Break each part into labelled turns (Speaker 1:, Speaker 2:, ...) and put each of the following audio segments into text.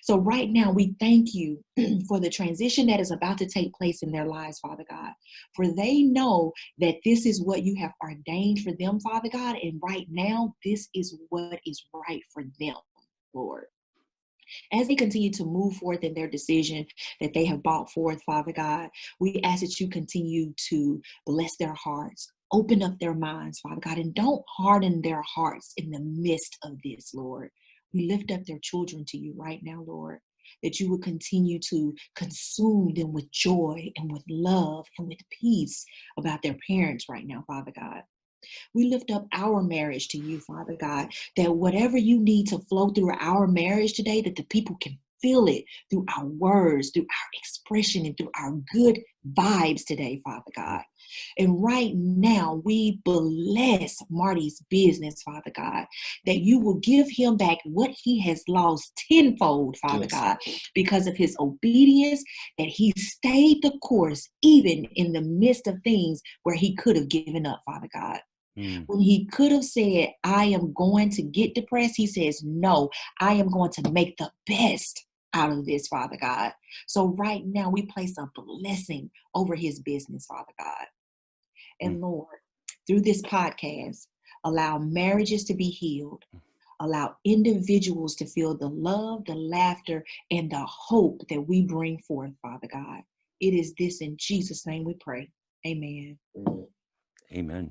Speaker 1: So right now, we thank you for the transition that is about to take place in their lives, Father God. For they know that this is what you have ordained for them, Father God. And right now, this is what is right for them, Lord. As they continue to move forth in their decision that they have brought forth, Father God, we ask that you continue to bless their hearts, open up their minds, Father God, and don't harden their hearts in the midst of this, Lord. We lift up their children to you right now, Lord, that you would continue to consume them with joy and with love and with peace about their parents right now, Father God. We lift up our marriage to you, Father God, that whatever you need to flow through our marriage today, that the people can feel it through our words, through our expression, and through our good vibes today, Father God. And right now, we bless Marty's business, Father God, that you will give him back what he has lost tenfold, Father God, because of his obedience, that he stayed the course, even in the midst of things where he could have given up, Father God. When he could have said, I am going to get depressed, he says, no, I am going to make the best out of this, Father God. So right now we place a blessing over his business, Father God. And Lord, through this podcast, allow marriages to be healed. Allow individuals to feel the love, the laughter, and the hope that we bring forth, Father God. It is this in Jesus' name we pray. Amen.
Speaker 2: Amen.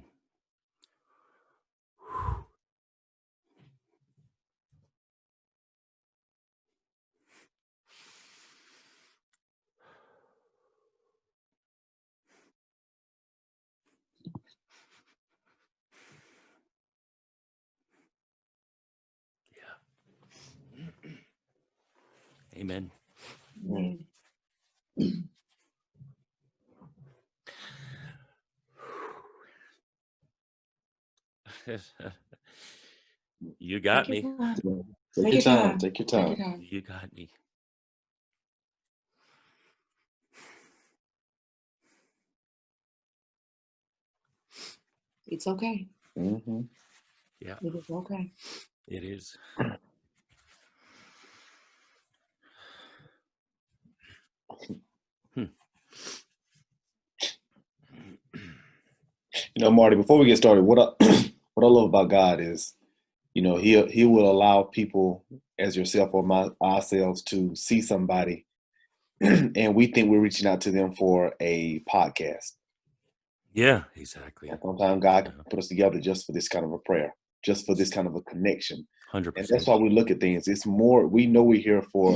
Speaker 2: Amen. You got me.
Speaker 3: Take your time. Take your time.
Speaker 2: You got me.
Speaker 1: It's okay.
Speaker 3: Mm-hmm.
Speaker 2: Yeah.
Speaker 1: It is okay.
Speaker 2: It is.
Speaker 3: You know, Marty, before we get started, what I love about God is, you know, he will allow people as yourself or ourselves to see somebody and we think we're reaching out to them for a podcast.
Speaker 2: Yeah, exactly.
Speaker 3: And sometimes God can put us together just for this kind of a prayer, just for this kind of a connection.
Speaker 2: 100%.
Speaker 3: And that's why we look at things. It's more, we know we're here for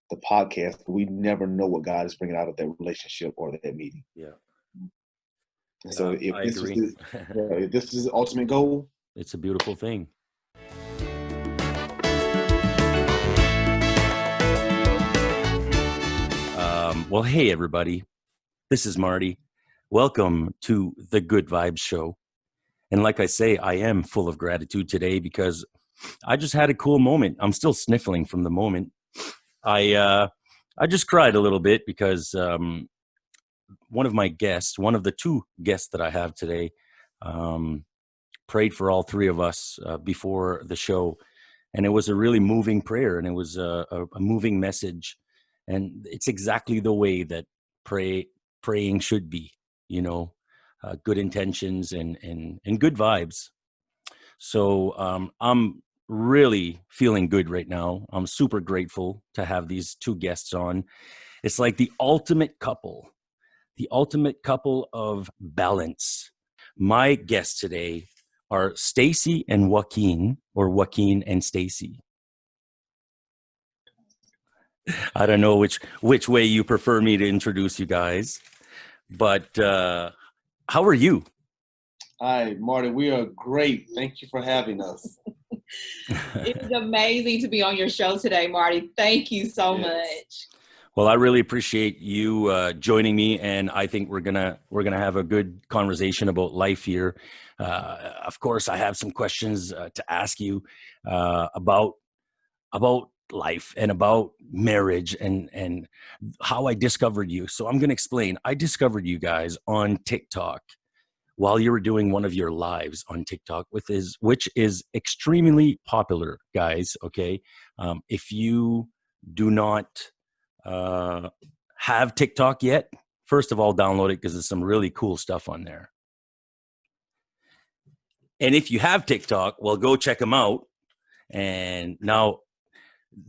Speaker 3: the podcast, but we never know what God is bringing out of that relationship or that meeting.
Speaker 2: Yeah.
Speaker 3: So
Speaker 2: I agree.
Speaker 3: If this is the ultimate goal,
Speaker 2: it's a beautiful thing. Well, hey, everybody. This is Marty. Welcome to the Good Vibes Show. And like I say, I am full of gratitude today because I just had a cool moment. I'm still sniffling from the moment. I just cried a little bit because one of my guests, one of the two guests that I have today, prayed for all three of us before the show. And it was a really moving prayer, and it was a moving message. And it's exactly the way that praying should be, you know, good intentions and good vibes. So I'm really feeling good right now. I'm super grateful to have these two guests on. It's like the ultimate couple of balance. My guests today are Stacy and Joaquin, or Joaquin and Stacy. I don't know which way you prefer me to introduce you guys, but how are you?
Speaker 3: Hi, Marty. We are great. Thank you for having us.
Speaker 1: It's amazing to be on your show today, Marty. Thank you so much.
Speaker 2: Well, I really appreciate you joining me, and I think we're gonna have a good conversation about life here. Of course, I have some questions to ask you about life and about marriage and how I discovered you. So I'm going to explain. I discovered you guys on TikTok while you were doing one of your lives on TikTok, which is extremely popular, guys. Okay. If you do not have TikTok yet, first of all, download it because there's some really cool stuff on there. And if you have TikTok, well, go check them out. And now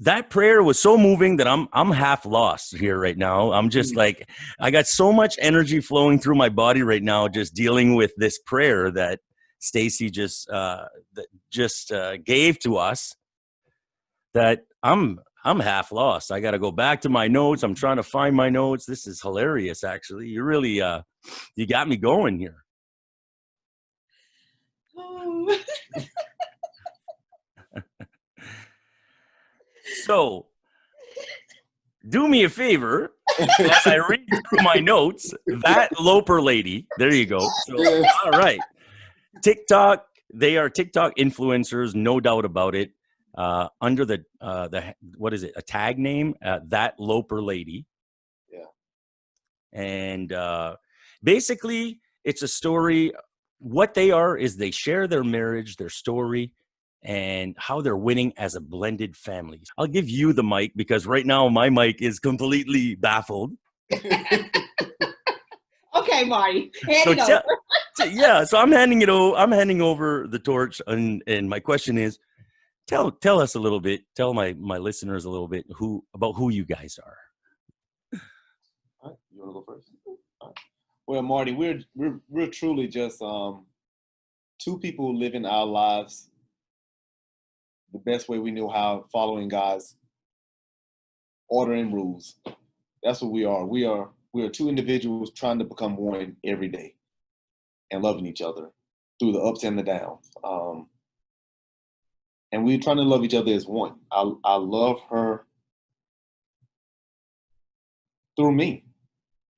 Speaker 2: that prayer was so moving that I'm half lost here right now. I'm just like, I got so much energy flowing through my body right now, just dealing with this prayer that Stacy just gave to us, that I'm half lost. I got to go back to my notes. I'm trying to find my notes. This is hilarious, actually. You really, you got me going here.
Speaker 1: Oh.
Speaker 2: So, do me a favor as I read through my notes. That Loper lady, there you go. So, all right, TikTok. They are TikTok influencers, no doubt about it. Under the what is it? A tag name? That Loper lady.
Speaker 3: Yeah.
Speaker 2: And basically, it's a story. What they are is they share their marriage, their story, and how they're winning as a blended family. I'll give you the mic because right now my mic is completely baffled.
Speaker 1: Okay, Marty, hand it over.
Speaker 2: Yeah, so I'm handing over the torch, and my question is, tell us a little bit, tell my listeners a little bit about who you guys are.
Speaker 3: All right, you want to go first? All right. Well, Marty, we're truly just two people living our lives the best way we know how, following God's order and rules. That's what we are. We are two individuals trying to become one every day and loving each other through the ups and the downs. And we're trying to love each other as one. I love her through me.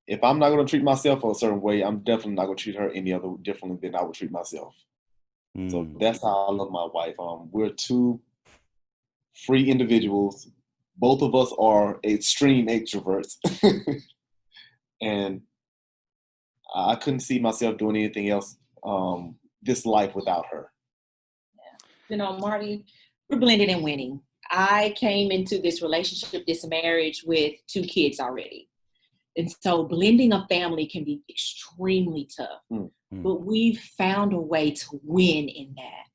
Speaker 3: If I'm not going to treat myself a certain way, I'm definitely not going to treat her any other differently than I would treat myself. So that's how I love my wife. We're two free individuals. Both of us are extreme extroverts. And I couldn't see myself doing anything else this life without her.
Speaker 1: You know, Marty, we're blended and winning. I came into this relationship, this marriage, with 2 kids already. And so blending a family can be extremely tough. But we've found a way to win in that.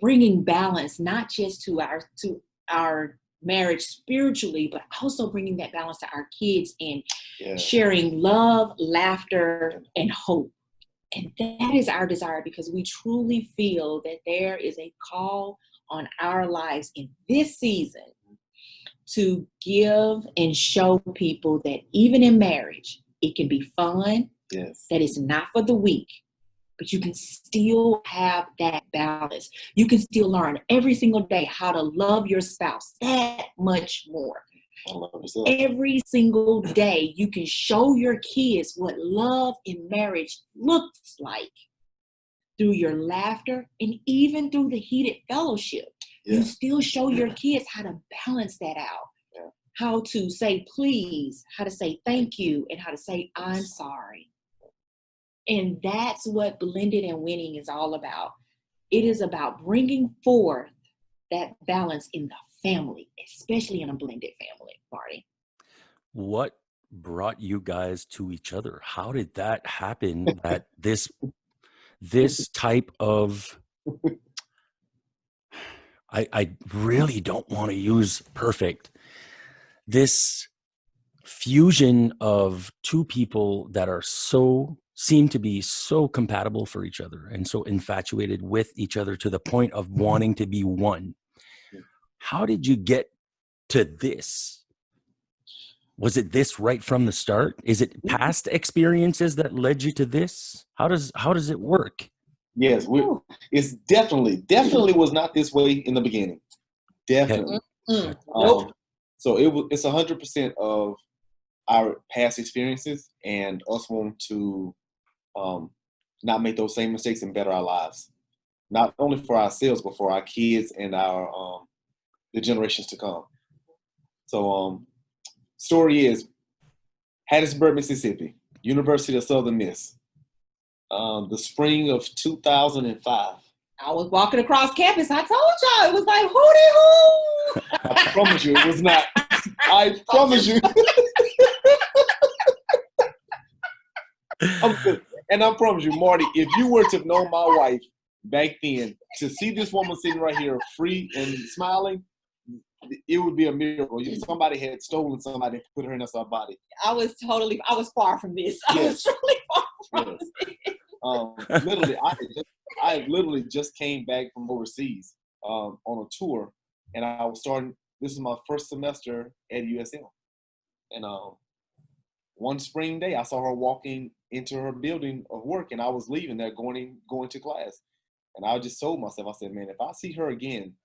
Speaker 1: Bringing balance, not just to our marriage spiritually, but also bringing that balance to our kids and sharing love, laughter, and hope. And that is our desire, because we truly feel that there is a call on our lives in this season to give and show people that even in marriage, it can be fun, that it's not for the weak, but you can still have that balance. You can still learn every single day how to love your spouse that much more. Every single day, you can show your kids what love in marriage looks like through your laughter and even through the heated fellowship. You still show your kids how to balance that out, how to say please, how to say thank you, and how to say I'm sorry. And that's what blended and winning is all about. It is about bringing forth that balance in the family, especially in a blended family, Marty.
Speaker 2: What brought you guys to each other? How did that happen? That this type of, I really don't want to use perfect, this fusion of 2 people that are seem to be so compatible for each other and so infatuated with each other to the point of wanting to be one. How did you get to this? Was it this right from the start? Is it past experiences that led you to this? How does it work?
Speaker 3: Yes, it's definitely was not this way in the beginning. Definitely.
Speaker 1: Nope.
Speaker 3: So it's 100% of our past experiences and us wanting to not make those same mistakes and better our lives, not only for ourselves but for our kids and our the generations to come. So story is Hattiesburg, Mississippi, University of Southern Miss, the spring of 2005.
Speaker 1: I was walking across campus. I told y'all it was like hooty hoo.
Speaker 3: I promise you, it was not. I promise you. And I promise you, Marty, if you were to know my wife back then, to see this woman sitting right here free and smiling, it would be a miracle. Somebody had stolen somebody and put her in her body.
Speaker 1: I was far from this. I was truly far from this.
Speaker 3: Literally, I literally just came back from overseas on a tour, and I was starting. This is my first semester at USM, and one spring day, I saw her walking into her building of work, and I was leaving there, going to class, and I just told myself, I said, man, if I see her again,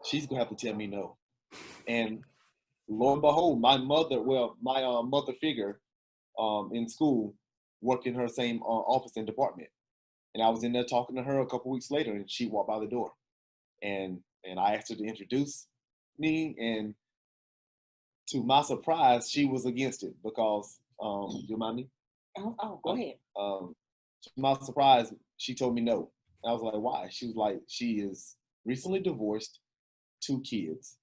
Speaker 3: she's gonna have to tell me no. And lo and behold, my mother figure in school worked in her same office and department. And I was in there talking to her a couple weeks later, and she walked by the door. And I asked her to introduce me, and to my surprise, she was against it because, you mind me?
Speaker 1: Oh, go ahead.
Speaker 3: To my surprise, she told me no. And I was like, why? She was like, she is recently divorced, 2 kids.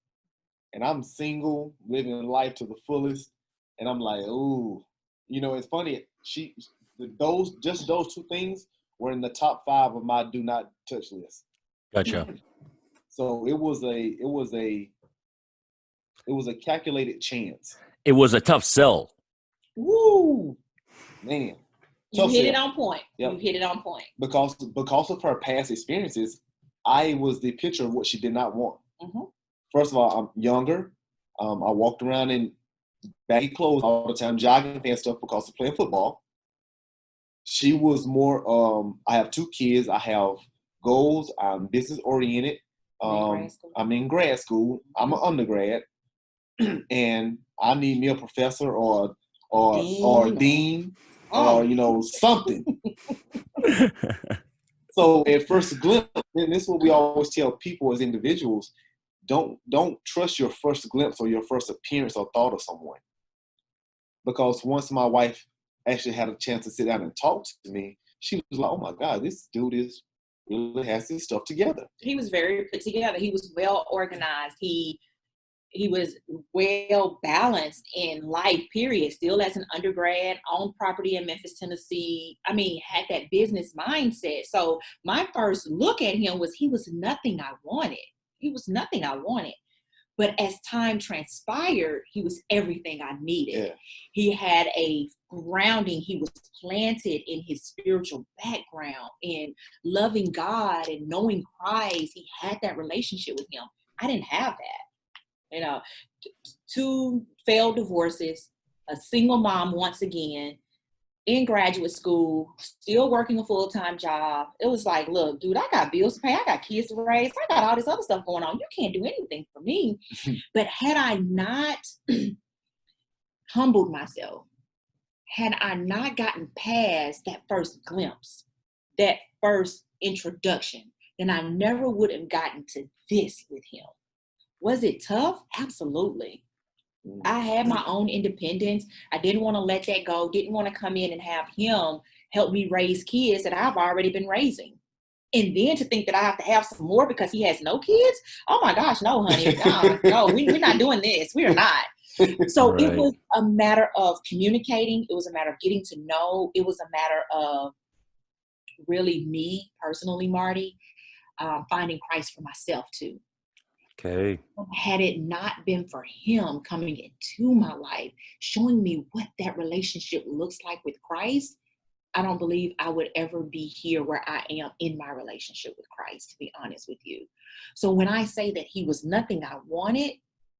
Speaker 3: And I'm single, living life to the fullest. And I'm like, ooh, it's funny. Those 2 things were in the top 5 of my do not touch list.
Speaker 2: Gotcha.
Speaker 3: So it was a calculated chance.
Speaker 2: It was a tough sell.
Speaker 3: Woo, man!
Speaker 1: You hit it on point.
Speaker 3: Yep.
Speaker 1: You hit it on point.
Speaker 3: Because of her past experiences, I was the picture of what she did not want.
Speaker 1: Mm-hmm.
Speaker 3: First of all, I'm younger. I walked around in baggy clothes all the time, jogging and stuff because of playing football. She was more, I have 2 kids. I have goals. I'm business oriented. I'm in grad school. I'm an undergrad. And I need me a professor or dean or, something. So at first glimpse, and this is what we always tell people as individuals, don't trust your first glimpse or your first appearance or thought of someone. Because once my wife actually had a chance to sit down and talk to me, she was like, oh my God, this dude really has his stuff together.
Speaker 1: He was very put together. He was well organized. He was well balanced in life, period. Still as an undergrad, owned property in Memphis, Tennessee. I mean, had that business mindset. So my first look at him was he was nothing I wanted. He was nothing I wanted. But as time transpired, he was everything I needed. Yeah. He had a grounding. He was planted in his spiritual background and loving God and knowing Christ. He had that relationship with him. I didn't have that. 2 failed divorces, a single mom once again, in graduate school, still working a full-time job. It was like, look, dude, I got bills to pay. I got kids to raise. I got all this other stuff going on. You can't do anything for me. But had I not humbled myself, had I not gotten past that first glimpse, that first introduction, then I never would have gotten to this with him. Was it tough? Absolutely. I had my own independence. I didn't want to let that go. Didn't want to come in and have him help me raise kids that I've already been raising. And then to think that I have to have some more because he has no kids. Oh my gosh, no, honey. No, we're not doing this. We are not. So Right. It was a matter of communicating. It was a matter of getting to know. It was a matter of really me personally, Marty, finding Christ for myself too.
Speaker 2: Okay.
Speaker 1: Had it not been for him coming into my life, showing me what that relationship looks like with Christ, I don't believe I would ever be here where I am in my relationship with Christ, to be honest with you. So when I say that he was nothing I wanted,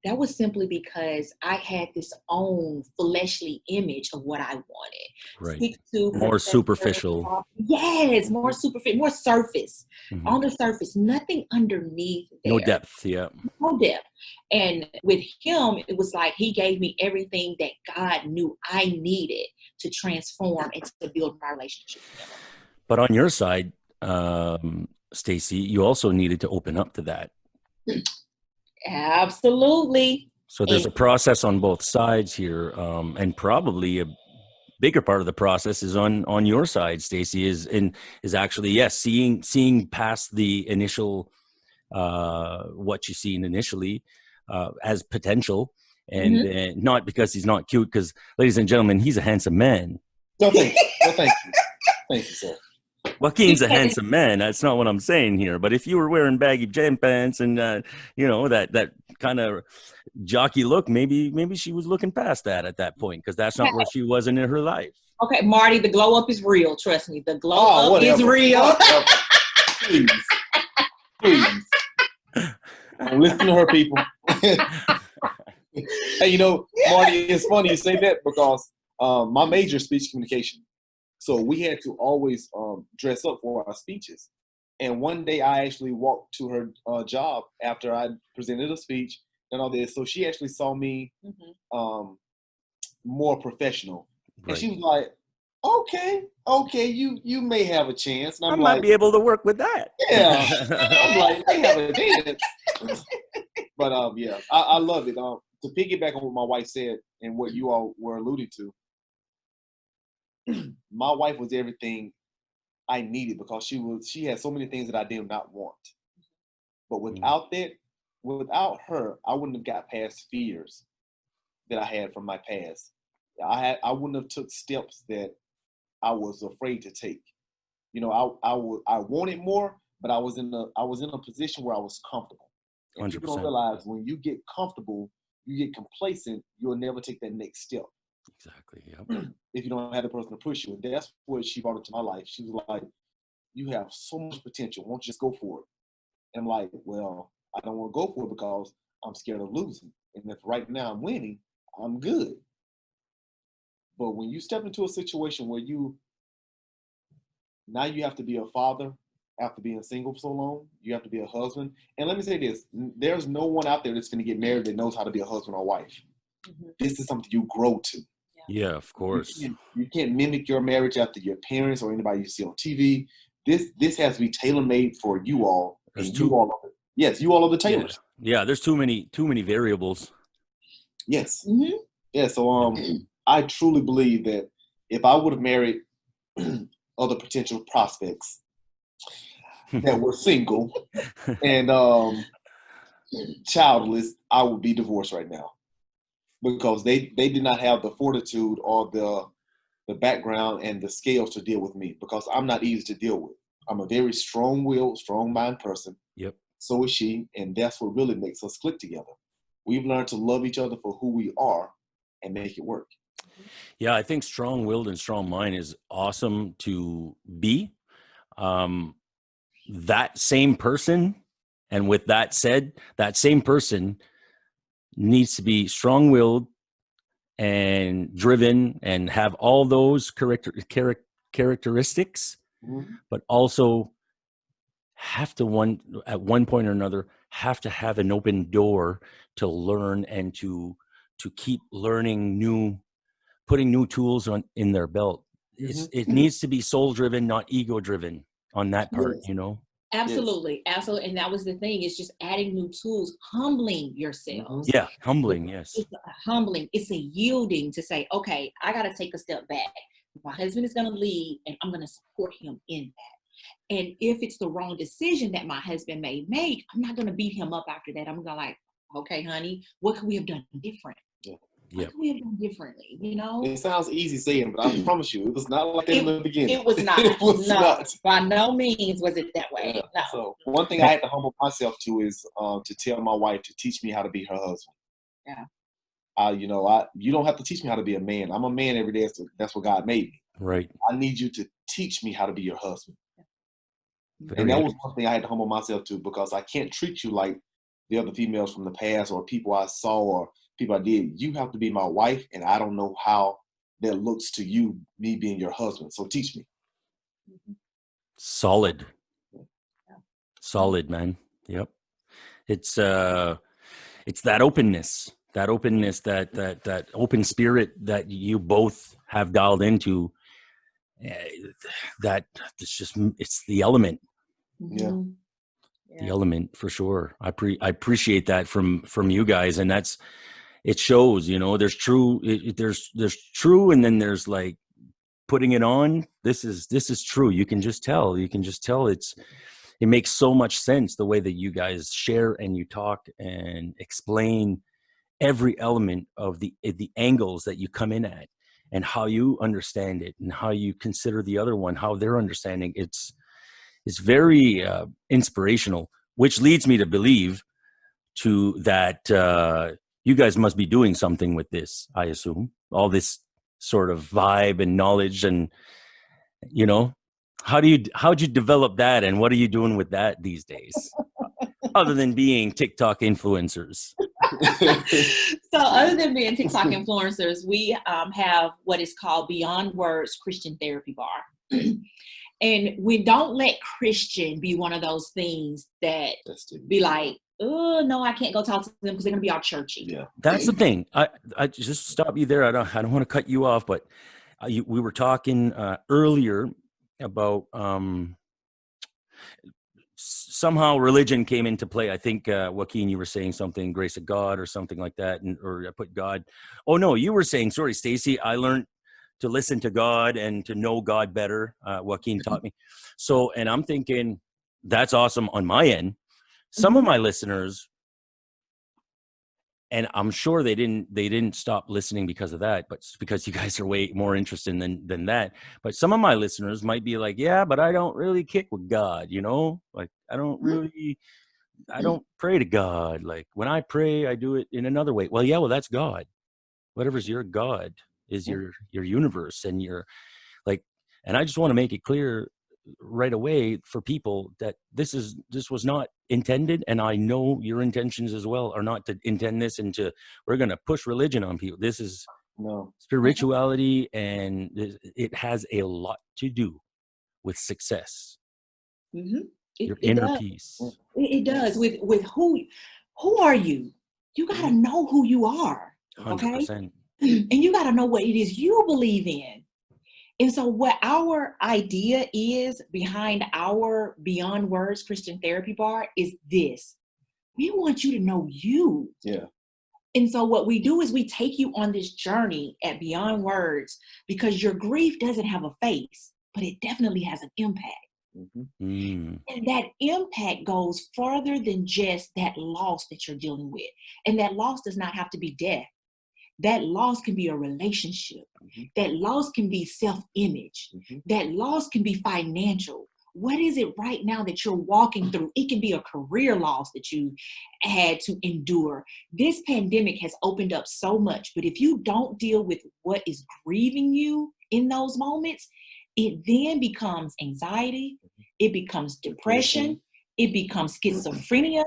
Speaker 1: that was simply because I had this own fleshly image of what I wanted.
Speaker 2: Right. More superficial.
Speaker 1: Yes, more superficial, more surface. Mm-hmm. On the surface, nothing underneath there.
Speaker 2: No depth, yeah.
Speaker 1: No depth. And with him, it was like he gave me everything that God knew I needed to transform and to build my relationship with him.
Speaker 2: But on your side, Stacey, you also needed to open up to that.
Speaker 1: Absolutely.
Speaker 2: So there's a process on both sides here, and probably a bigger part of the process is on your side, Stacey, is actually seeing past the initial what you seen initially as potential, And not because he's not cute, because, ladies and gentlemen, he's a handsome man.
Speaker 3: No, thank you. Well, thank you. Thank you, sir.
Speaker 2: Joaquin's a handsome man. That's not what I'm saying here. But if you were wearing baggy jam pants and that kind of jockey look, maybe she was looking past that at that point, because that's not where she was in her life.
Speaker 1: Okay, Marty, the glow up is real. Trust me, the glow up is real.
Speaker 3: Please. Don't listen to her, people. Hey, Marty, it's funny you say that because my major is speech communication. So we had to always dress up for our speeches. And one day I actually walked to her job after I presented a speech and all this. So she actually saw me more professional.
Speaker 2: Right.
Speaker 3: And she was like, okay, you may have a chance. And
Speaker 2: I might be able to work with that.
Speaker 3: Yeah. I'm like, they have a chance. But I love it. To piggyback on what my wife said and what you all were alluding to, my wife was everything I needed because she had so many things that I did not want. But without her, I wouldn't have got past fears that I had from my past. I wouldn't have took steps that I was afraid to take. I wanted more, but I was in a position where I was comfortable. And
Speaker 2: 100%.
Speaker 3: people don't realize when you get comfortable, you get complacent, you'll never take that next step.
Speaker 2: Exactly. Yep.
Speaker 3: If you don't have the person to push you. And that's what she brought into my life. She was like, you have so much potential. Why don't you just go for it? And I'm like, well, I don't want to go for it because I'm scared of losing. And if right now I'm winning, I'm good. But when you step into a situation where now you have to be a father after being single for so long, you have to be a husband. And let me say this, there's no one out there that's going to get married that knows how to be a husband or wife. This is something you grow to.
Speaker 2: Yeah, of course.
Speaker 3: You can't mimic your marriage after your parents or anybody you see on TV. This has to be tailor-made for you all. You all are the tailors.
Speaker 2: Yeah, there's too many variables.
Speaker 3: Yes. Mm-hmm. Yeah, so I truly believe that if I would have married other potential prospects that were single and childless, I would be divorced right now. Because they did not have the fortitude or the background and the scales to deal with me, because I'm not easy to deal with. I'm a very strong-willed, strong-minded person.
Speaker 2: Yep.
Speaker 3: So is she, and that's what really makes us click together. We've learned to love each other for who we are and make it work.
Speaker 2: Yeah, I think strong-willed and strong-minded is awesome to be. That same person, and with that said, that same person needs to be strong-willed and driven and have all those characteristics, but also have to at one point or another have to have an open door to learn and to keep learning putting new tools in their belt. It needs to be soul-driven, not ego-driven on that part,
Speaker 1: Absolutely. Yes. Absolutely. And that was the thing. It's just adding new tools, humbling yourselves.
Speaker 2: Yeah. Humbling. Yes.
Speaker 1: It's humbling. It's a yielding to say, okay, I got to take a step back. My husband is going to lead and I'm going to support him in that. And if it's the wrong decision that my husband may make, I'm not going to beat him up after that. I'm going to like, okay, honey, what could we have done different? What could we have done differently?
Speaker 3: It sounds easy saying, but I promise you, it was not like that in the beginning.
Speaker 1: It was not.
Speaker 3: It was not.
Speaker 1: By no means was it that way.
Speaker 3: Yeah.
Speaker 1: No.
Speaker 3: So one thing I had to humble myself to is to tell my wife to teach me how to be her husband.
Speaker 1: Yeah.
Speaker 3: You don't have to teach me how to be a man. I'm a man every day. That's what God made me.
Speaker 2: Right.
Speaker 3: I need you to teach me how to be your husband. And that was one thing I had to humble myself to, because I can't treat you like the other females from the past or people I saw or people I did. You have to be my wife, and I don't know how that looks to you, me being your husband. So teach me.
Speaker 2: Solid, man. Yep. It's that openness, that open spirit that you both have dialed into. That it's the element.
Speaker 3: Yeah.
Speaker 2: The element for sure. I appreciate that from you guys, and it shows. There's true. There's true, and then there's like putting it on. This is true. You can just tell. It makes so much sense the way that you guys share and you talk and explain every element of the angles that you come in at, and how you understand it, and how you consider the other one, how they're understanding. It's very inspirational, which leads me to believe that you guys must be doing something with this. I assume all this sort of vibe and knowledge, and how'd you develop that, and what are you doing with that these days, other than being TikTok influencers?
Speaker 1: So other than being TikTok influencers, we have what is called Beyond Words Christian Therapy Bar. And we don't let Christian be one of those things that be like, oh no, I can't go talk to them because they're gonna be all churchy.
Speaker 3: Yeah,
Speaker 2: that's the thing. I just stop you there. I don't want to cut you off, but we were talking earlier about somehow religion came into play. I think Joaquin, you were saying something, grace of God or something like that, or I put God. Oh no, you were saying, sorry, Stacy, I learned to listen to God and to know God better. Joaquin taught me. So, and I'm thinking that's awesome on my end. Some of my listeners, and I'm sure they didn't stop listening because of that, but because you guys are way more interested than that. But some of my listeners might be like, yeah, but I don't really kick with God, like I don't pray to God. Like when I pray, I do it in another way. Well, yeah, well, that's God. Whatever's your God is your universe, and your like. And I just want to make it clear right away for people that this was not intended, and I know your intentions as well are not to intend this into we're going to push religion on people. This is spirituality, and it has a lot to do with success. Your inner peace.
Speaker 1: It does with who are you? You got to know who you are.
Speaker 2: 100%.
Speaker 1: And you got to know what it is you believe in. And so what our idea is behind our Beyond Words Christian Therapy Bar is this. We want you to know you.
Speaker 3: Yeah.
Speaker 1: And so what we do is we take you on this journey at Beyond Words, because your grief doesn't have a face, but it definitely has an impact. And that impact goes farther than just that loss that you're dealing with. And that loss does not have to be death. That loss can be a relationship. That loss can be self-image. That loss can be financial. What is it right now that you're walking through? It can be a career loss that you had to endure. This pandemic has opened up so much, but if you don't deal with what is grieving you in those moments, it then becomes anxiety, it becomes depression, it becomes schizophrenia,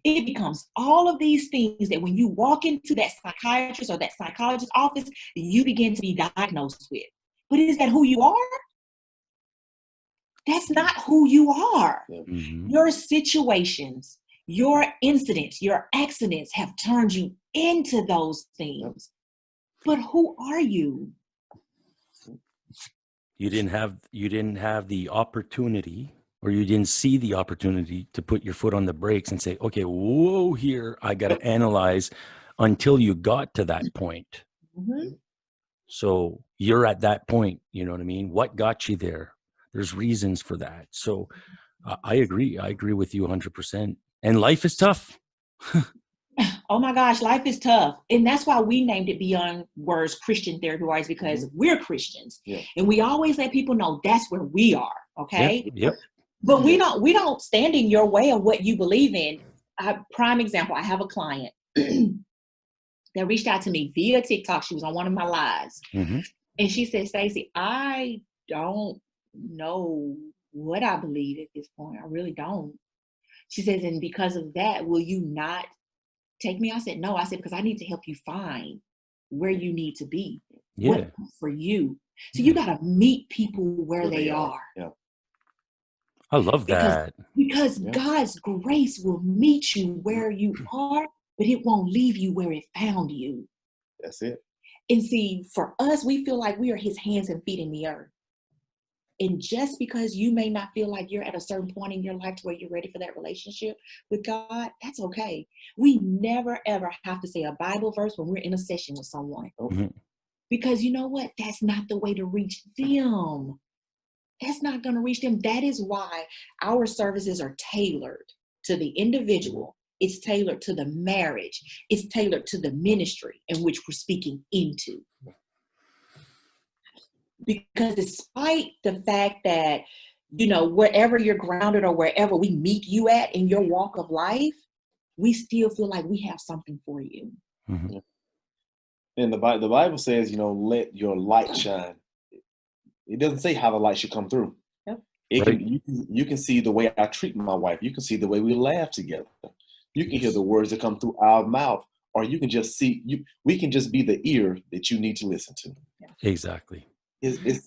Speaker 1: it becomes all of these things that when you walk into that psychiatrist or that psychologist's office, you begin to be diagnosed with. But is that who you are? That's not who you are. Your situations, your incidents, your accidents have turned you into those things. But who are you?
Speaker 2: You didn't have the opportunity, or you didn't see the opportunity to put your foot on the brakes and say, okay, whoa, here, I got to analyze until you got to that point. So you're at that point, you know what I mean? What got you there? There's reasons for that. So I agree. I agree with you 100%. And life is tough.
Speaker 1: Oh my gosh, life is tough. And that's why we named it Beyond Words Christian Therapy Wise, because we're Christians. And we always let people know that's where we are. Okay.
Speaker 2: Yep.
Speaker 1: But we don't stand in your way of what you believe in. Prime example, I have a client that reached out to me via TikTok. She was on one of my lives. And she said, Stacy, I don't know what I believe at this point. I really don't. She says, and because of that, will you not take me? I said, no. I said, because I need to help you find where you need to be. What for you. So you got to meet people where they are.
Speaker 2: I love that.
Speaker 1: Because God's grace will meet you where you are, but it won't leave you where it found you.
Speaker 3: That's it.
Speaker 1: And see, for us, we feel like we are his hands and feet in the earth. And just because you may not feel like you're at a certain point in your life to where you're ready for that relationship with God, that's okay. We never, ever have to say a Bible verse when we're in a session with someone. Because you know what? That's not the way to reach them. That's not going to reach them. That is why our services are tailored to the individual. It's tailored to the marriage. It's tailored to the ministry in which we're speaking into. Because despite the fact that, you know, wherever you're grounded or wherever we meet you at in your walk of life, we still feel like we have something for you.
Speaker 2: Mm-hmm.
Speaker 3: And the Bible says, you know, let your light shine. It doesn't say how the light should come through.
Speaker 1: Yep.
Speaker 3: You can see the way I treat my wife. You can see the way we laugh together. You can hear the words that come through our mouth, or you can just see we can just be the ear that you need to listen to.
Speaker 2: Exactly.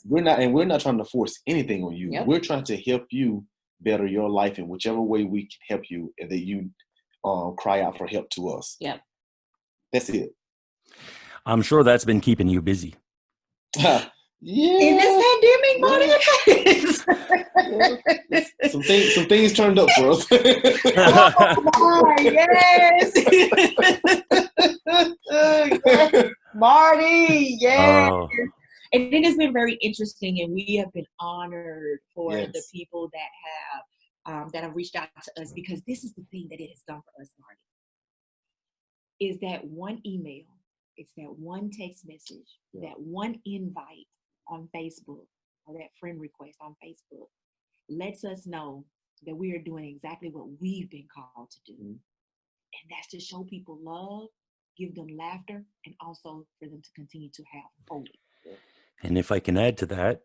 Speaker 3: We're not trying to force anything on you.
Speaker 1: Yep.
Speaker 3: We're trying to help you better your life in whichever way we can help you, and that you cry out for help to us.
Speaker 1: Yep.
Speaker 3: That's it.
Speaker 2: I'm sure that's been keeping you busy.
Speaker 3: Yeah.
Speaker 1: In this pandemic, Marty,
Speaker 3: some things turned up for us.
Speaker 1: Oh my, yes. Marty, yes.
Speaker 2: Oh,
Speaker 1: And it has been very interesting, and we have been honored for
Speaker 3: Yes.
Speaker 1: the people that have reached out to us, because this is the thing that it has done for us, Marty. Is that one email, it's that one text message, that one invite on Facebook, or that friend request on Facebook, lets us know that we are doing exactly what we've been called to do. And that's to show people love, give them laughter, and also for them to continue to have hope.
Speaker 2: and if I can add to that,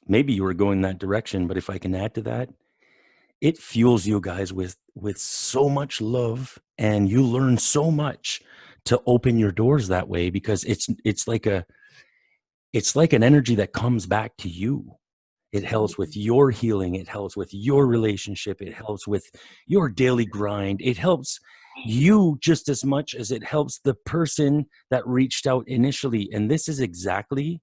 Speaker 2: maybe you were going that direction, but if I can add to that, it fuels you guys with so much love, and you learn so much to open your doors that way, because it's like an energy that comes back to you. It helps with your healing. It helps with your relationship. It helps with your daily grind. It helps you just as much as it helps the person that reached out initially. And this is exactly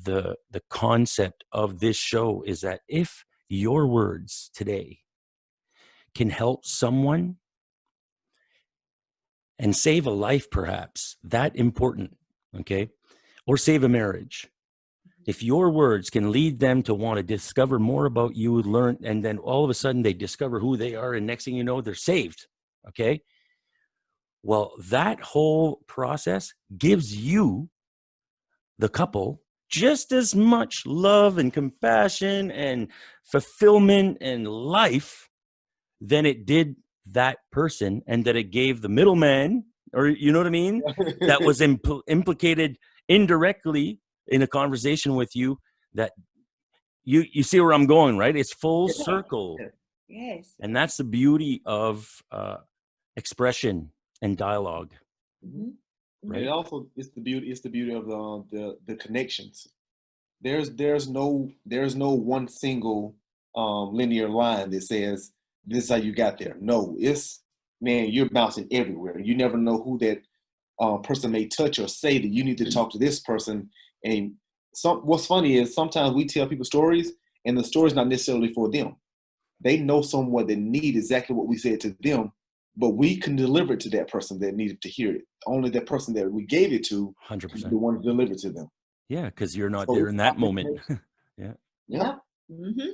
Speaker 2: the concept of this show, is that if your words today can help someone and save a life, perhaps that important, okay, or save a marriage, if your words can lead them to want to discover more about you, learn, and then all of a sudden they discover who they are, and next thing you know, they're saved, okay? Well, that whole process gives you, the couple, just as much love and compassion and fulfillment and life than it did that person, and that it gave the middleman, or you know what I mean, that was implicated indirectly in a conversation with you. That you see where I'm going, right? It's full circle.
Speaker 1: Yes.
Speaker 2: And that's the beauty of expression and dialogue.
Speaker 1: Mm-hmm.
Speaker 2: Right.
Speaker 3: And also, it's the beauty of the connections. There's no one single linear line that says this is how you got there. No, it's, man, you're bouncing everywhere. You never know who that person may touch or say that you need to talk to this person. And what's funny is sometimes we tell people stories, and the story's not necessarily for them. They know someone that need exactly what we said to them, but we can deliver it to that person that needed to hear it. Only that person that we gave it to
Speaker 2: 100%.
Speaker 3: the one to deliver to them.
Speaker 2: Yeah, because you're not there in that moment. Yeah.
Speaker 1: Yeah. Mm-hmm.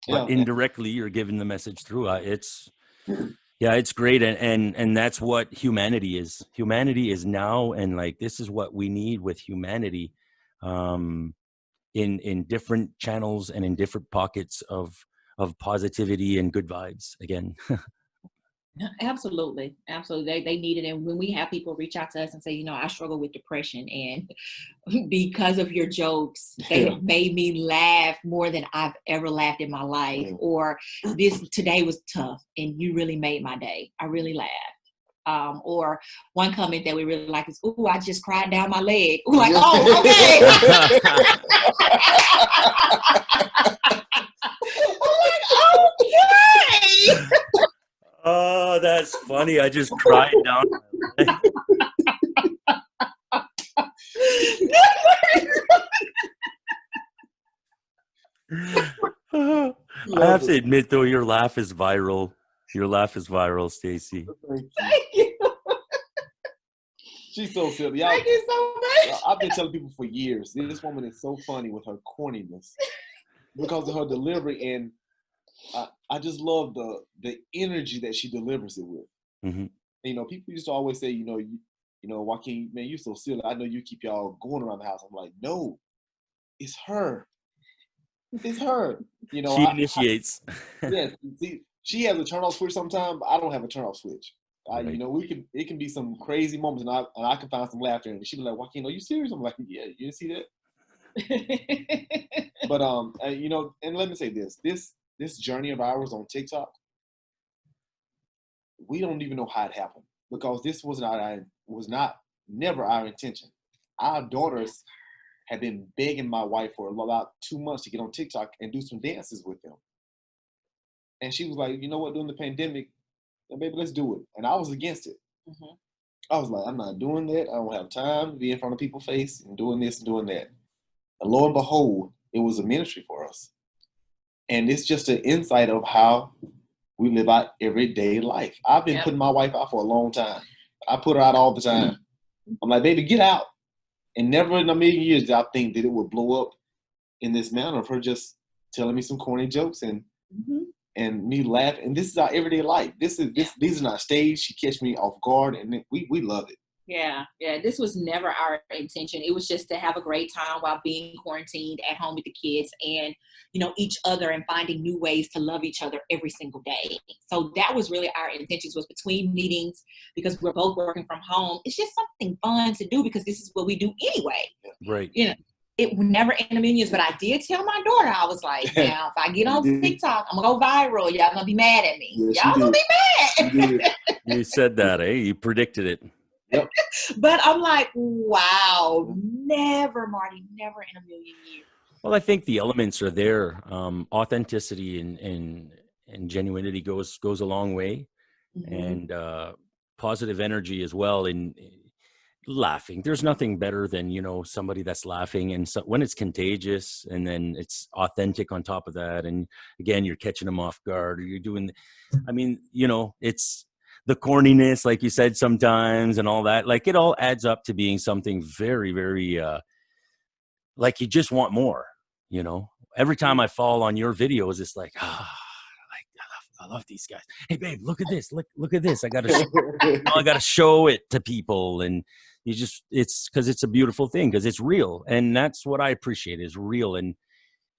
Speaker 2: But indirectly, you're giving the message through. It's great, and that's what humanity is. Humanity is now, and like this is what we need with humanity, in different channels and in different pockets of positivity and good vibes. Again.
Speaker 1: Absolutely. They need it. And when we have people reach out to us and say, you know, I struggle with depression, and because of your jokes, they have made me laugh more than I've ever laughed in my life. Or today was tough and you really made my day. I really laughed. Or one comment that we really like is, "Ooh, I just cried down my leg." We're like, oh, okay. I'm like, okay.
Speaker 2: Oh, that's funny. I just cried down. I have to admit, though, your laugh is viral. Your laugh is viral, Stacy.
Speaker 1: Thank you.
Speaker 3: She's so silly.
Speaker 1: Thank you so much.
Speaker 3: I've been telling people for years, this woman is so funny with her corniness because of her delivery. And I just love the energy that she delivers it with.
Speaker 2: Mm-hmm.
Speaker 3: And, people used to always say, Joaquin, man, you're so silly. I know you keep y'all going around the house. I'm like, no, it's her. It's her.
Speaker 2: She initiates.
Speaker 3: Yes. See, she has a turn off switch sometimes, but I don't have a turn off switch.
Speaker 2: Right.
Speaker 3: It can be some crazy moments, and I can find some laughter, and she'd be like, "Joaquin, are you serious?" I'm like, "Yeah, you didn't see that." But and let me say this journey of ours on TikTok, we don't even know how it happened, because this was never our intention. Our daughters had been begging my wife for about 2 months to get on TikTok and do some dances with them. And she was like, you know what, during the pandemic, baby, let's do it. And I was against it.
Speaker 1: Mm-hmm.
Speaker 3: I was like, I'm not doing that. I don't have time to be in front of people's face and doing this and doing that. And lo and behold, it was a ministry for us. And it's just an insight of how we live out everyday life. I've been putting my wife out for a long time. I put her out all the time. I'm like, baby, get out. And never in a million years did I think that it would blow up in this manner of her just telling me some corny jokes and me laughing. And this is our everyday life. These are not staged. She catch me off guard, and we love it.
Speaker 1: Yeah. This was never our intention. It was just to have a great time while being quarantined at home with the kids and, each other, and finding new ways to love each other every single day. So that was really our intentions, was between meetings, because we're both working from home. It's just something fun to do, because this is what we do anyway.
Speaker 2: Right.
Speaker 1: It would never in a million years, but I did tell my daughter, I was like, now, if I get on TikTok, I'm going to go viral. Y'all going to be mad at me.
Speaker 3: Yeah,
Speaker 1: y'all going to be mad.
Speaker 2: You said that, eh? You predicted it.
Speaker 3: Yep.
Speaker 1: But I'm like, wow, never, Marty, never in a million years.
Speaker 2: Well, I think the elements are there. Authenticity and genuinity goes a long way, and positive energy as well. In laughing, there's nothing better than somebody that's laughing, and so when it's contagious, and then it's authentic on top of that, and again, you're catching them off guard, or you're doing. I mean, it's the corniness, like you said, sometimes, and all that. Like, it all adds up to being something very, very. Like, you just want more. Every time I fall on your videos, it's like, I love these guys. Hey, babe, look at this. Look at this. I gotta show it to people, and it's because it's a beautiful thing, because it's real, and that's what I appreciate, is real. And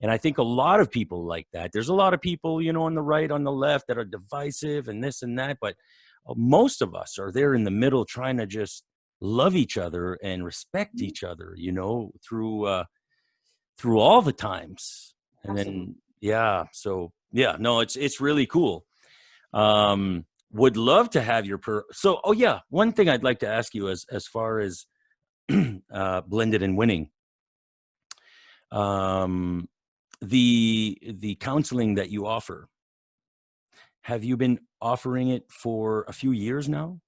Speaker 2: I think a lot of people like that. There's a lot of people, on the right, on the left, that are divisive and this and that, but most of us are there in the middle, trying to just love each other and respect each other, through all the times. And then, it's really cool. Would love to have your one thing I'd like to ask you, as far as blended and winning, the counseling that you offer, have you been offering it for a few years now?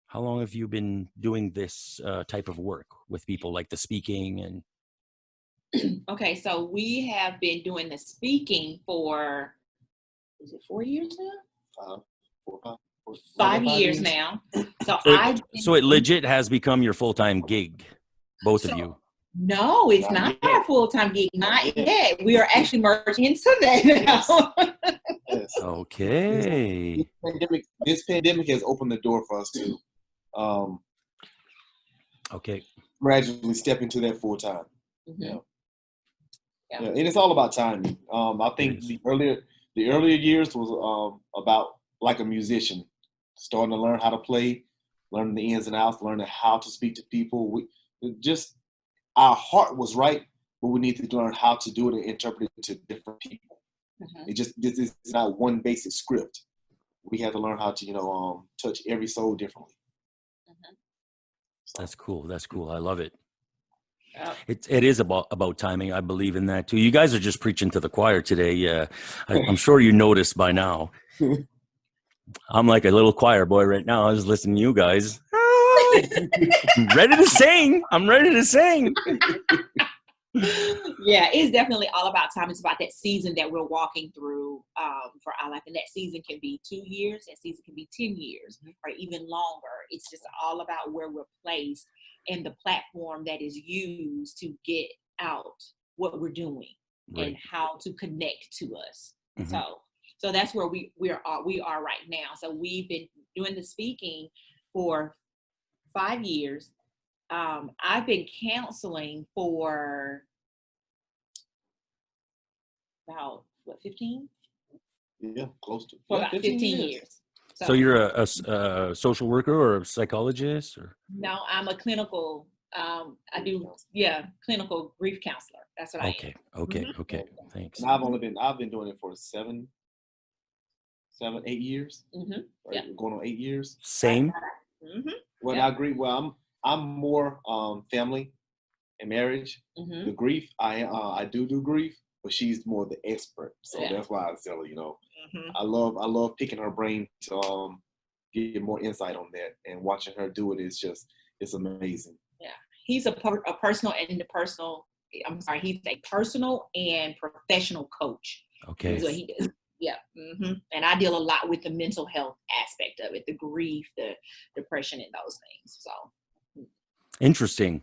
Speaker 2: How long have you been doing this type of work with people, like the speaking and?
Speaker 1: Okay, so we have been doing the speaking for, is it 4 years now? 5 years now.
Speaker 2: So it legit has become your full-time gig, both of you.
Speaker 1: No, it's not our full-time gig. Not yet. We are actually merging into that now.
Speaker 3: Yes.
Speaker 2: Okay.
Speaker 3: This pandemic has opened the door for us to gradually step into that full-time. Yeah, and it's all about timing. I think the earlier years was about like a musician, starting to learn how to play, learning the ins and outs, learning how to speak to people. Our heart was right, but we need to learn how to do it and interpret it to different people. This is not one basic script. We have to learn how to touch every soul differently.
Speaker 2: That's cool. I love it. It is about timing. I believe in that too. You guys are just preaching to the choir today. I'm sure you noticed by now. I'm like a little choir boy right now. I was listening to you guys. I'm ready to sing.
Speaker 1: Yeah, it's definitely all about time. It's about that season that we're walking through for our life. And that season can be 2 years. That season can be 10 years or even longer. It's just all about where we're placed and the platform that is used to get out what we're doing and how to connect to us. So that's where we are right now. So we've been doing the speaking for 5 years. I've been counseling for about 15?
Speaker 3: Yeah, close to.
Speaker 1: For
Speaker 3: Yeah,
Speaker 1: about 15 years.
Speaker 2: So you're a social worker or a psychologist, or?
Speaker 1: No, I'm a clinical. I do, clinical grief counselor. That's what I am.
Speaker 2: Okay. Thanks.
Speaker 3: And I've been doing it for 7, 8 years. Right?
Speaker 1: Yeah.
Speaker 3: Going on 8 years.
Speaker 2: Same.
Speaker 3: Well, I agree. Well, I'm more family and marriage. The grief, I do grief, but she's more the expert. So that's why I tell her, I love picking her brain to get more insight on that, and watching her do it is it's amazing.
Speaker 1: Yeah, he's a personal he's a personal and professional coach.
Speaker 2: Okay.
Speaker 1: Is what he does. Yeah. And I deal a lot with the mental health aspect of it, the grief, the depression, and those things. So
Speaker 2: interesting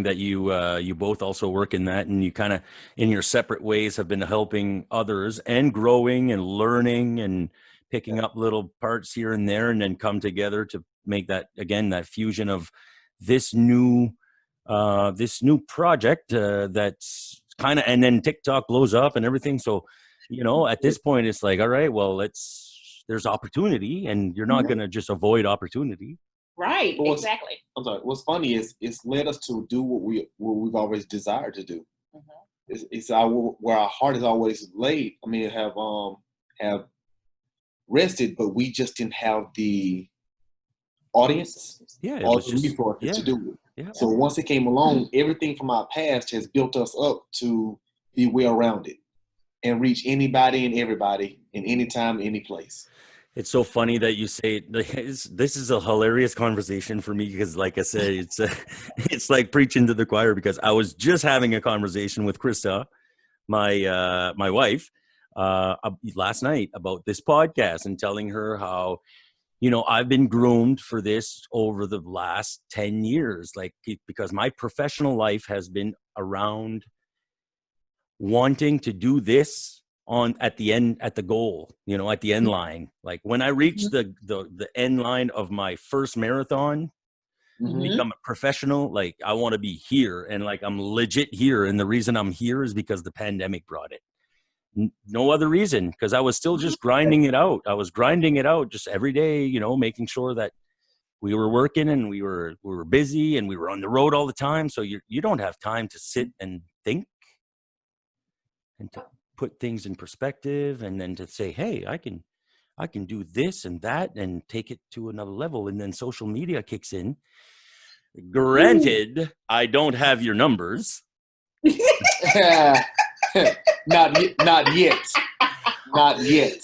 Speaker 2: that you both also work in that, and you kind of in your separate ways have been helping others and growing and learning and picking up little parts here and there, and then come together to make that, again, that fusion of this new project that's kind of, and then TikTok blows up and everything. So, at this point it's like, all right, well, there's opportunity, and you're not going to just avoid opportunity.
Speaker 1: Right. Exactly.
Speaker 3: I'm sorry. What's funny is it's led us to do what we've always desired to do. It's where our heart is always laid. I mean, have rested, but we just didn't have the audience or the resources to do it. So once it came along, everything from our past has built us up to be well-rounded and reach anybody and everybody in any time, any place.
Speaker 2: It's so funny that you say this is a hilarious conversation for me, because, like I said, it's like preaching to the choir, because I was just having a conversation with Krista, my wife, last night about this podcast, and telling her how, I've been groomed for this over the last 10 years, like, because my professional life has been around wanting to do this at the goal, at the end line. Like when I reached the end line of my first marathon, become a professional, like I want to be here, and like I'm legit here. And the reason I'm here is because the pandemic brought it. No other reason, because I was still just grinding it out. I was grinding it out just every day, making sure that we were working, and we were busy, and we were on the road all the time. So you don't have time to sit and think and to put things in perspective, and then to say, hey, I can do this and that and take it to another level. And then social media kicks in. Granted, I don't have your numbers.
Speaker 3: Not yet.